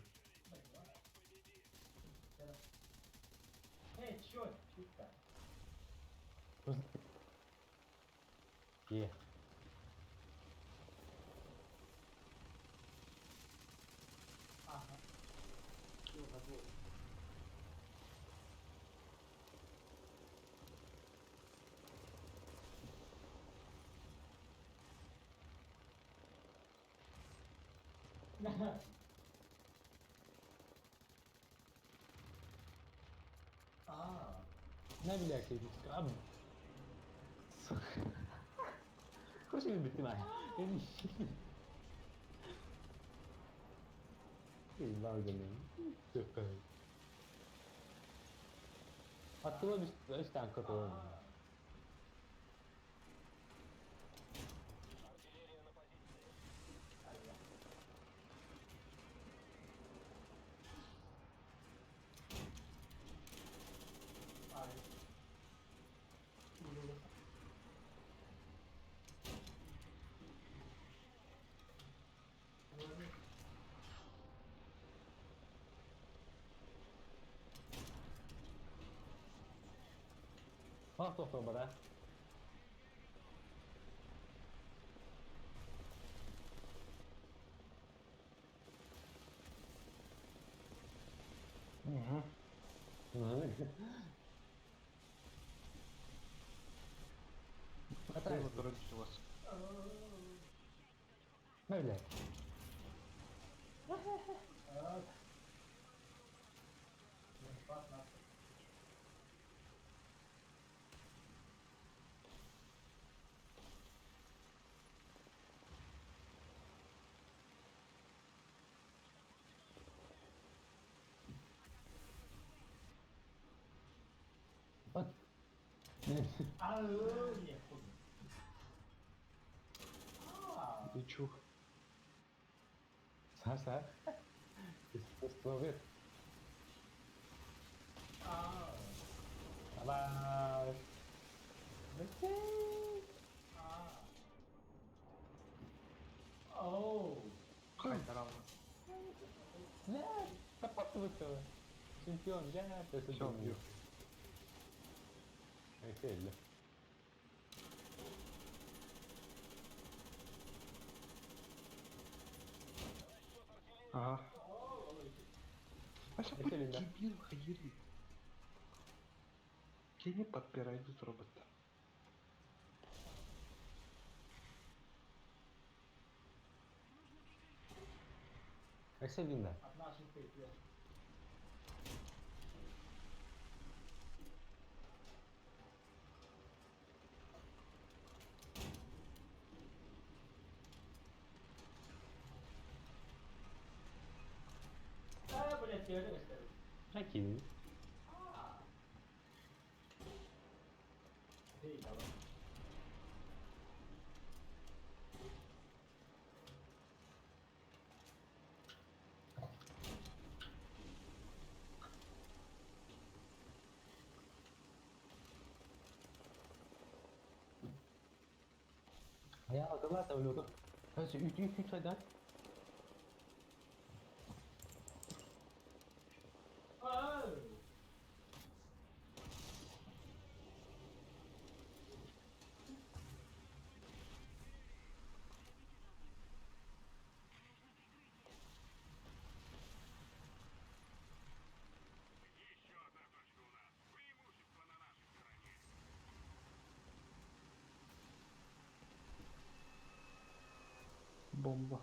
Hey, чё? Ye. Ne bilecek abi? Kurşun bitti mi? İyi var canım. Çok kolay. Aklıma bir 5 tane kapı oldu. Bak doktor bana. Где вот родители у вас? Öyle. Bak. Ты чё? Саша. Искусствовед. Давай. Хайдарам. Не, капот выставил. Чемпион, я это Всё, бью. Эксель. Ага. А что Это ли да? дебил ходили? Я не подпирай тут робота. Эксель видно. Aqui. Ya akıllar söylüyordu. Kaç? 3 aydan. Бомба.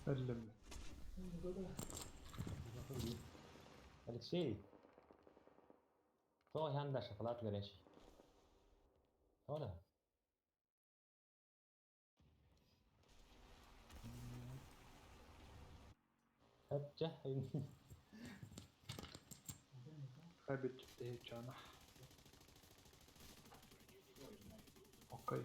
Эллем. Алексей. То янда шоколад горячий. Тоже? Hepçe. Habit Чана. Окей.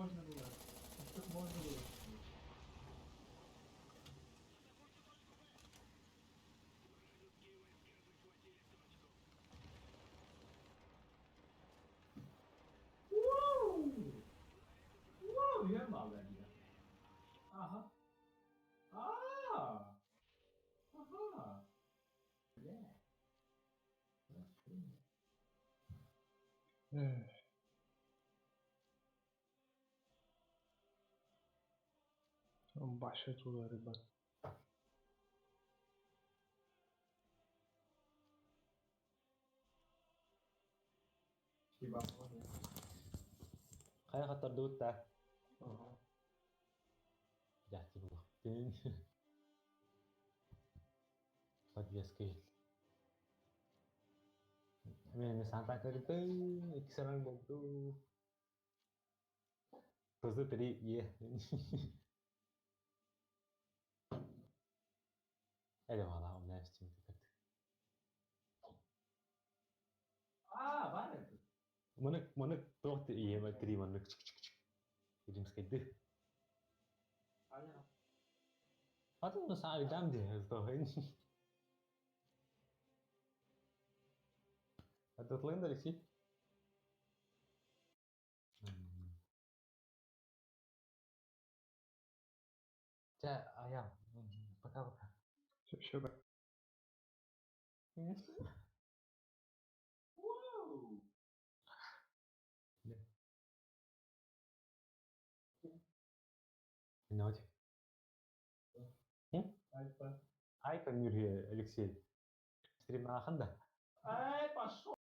можно было. Что можно было. Уау, я молодец. Ага. Ага. Бля. Он башит туда, ребят. Спасибо, можно. Хай хатар дүүд та. Ага. Яах юм бэ? Тэн. Подвеска. Мен Санта Кларитэ ихсэрэн богдуу. Көзө три е. Эле вала умнэстим гэдэг. Ваня. Мөнөг тоот ема три мөнөг чик. Ирэмсгэдэ. Аня. Хатан на сари дамдэ хэвээр. Адатлын дэр чи. За аяа. Пока. Все, да. Уау. Ночь. Ай, Алексей. Стрим на Аханда. Пошел.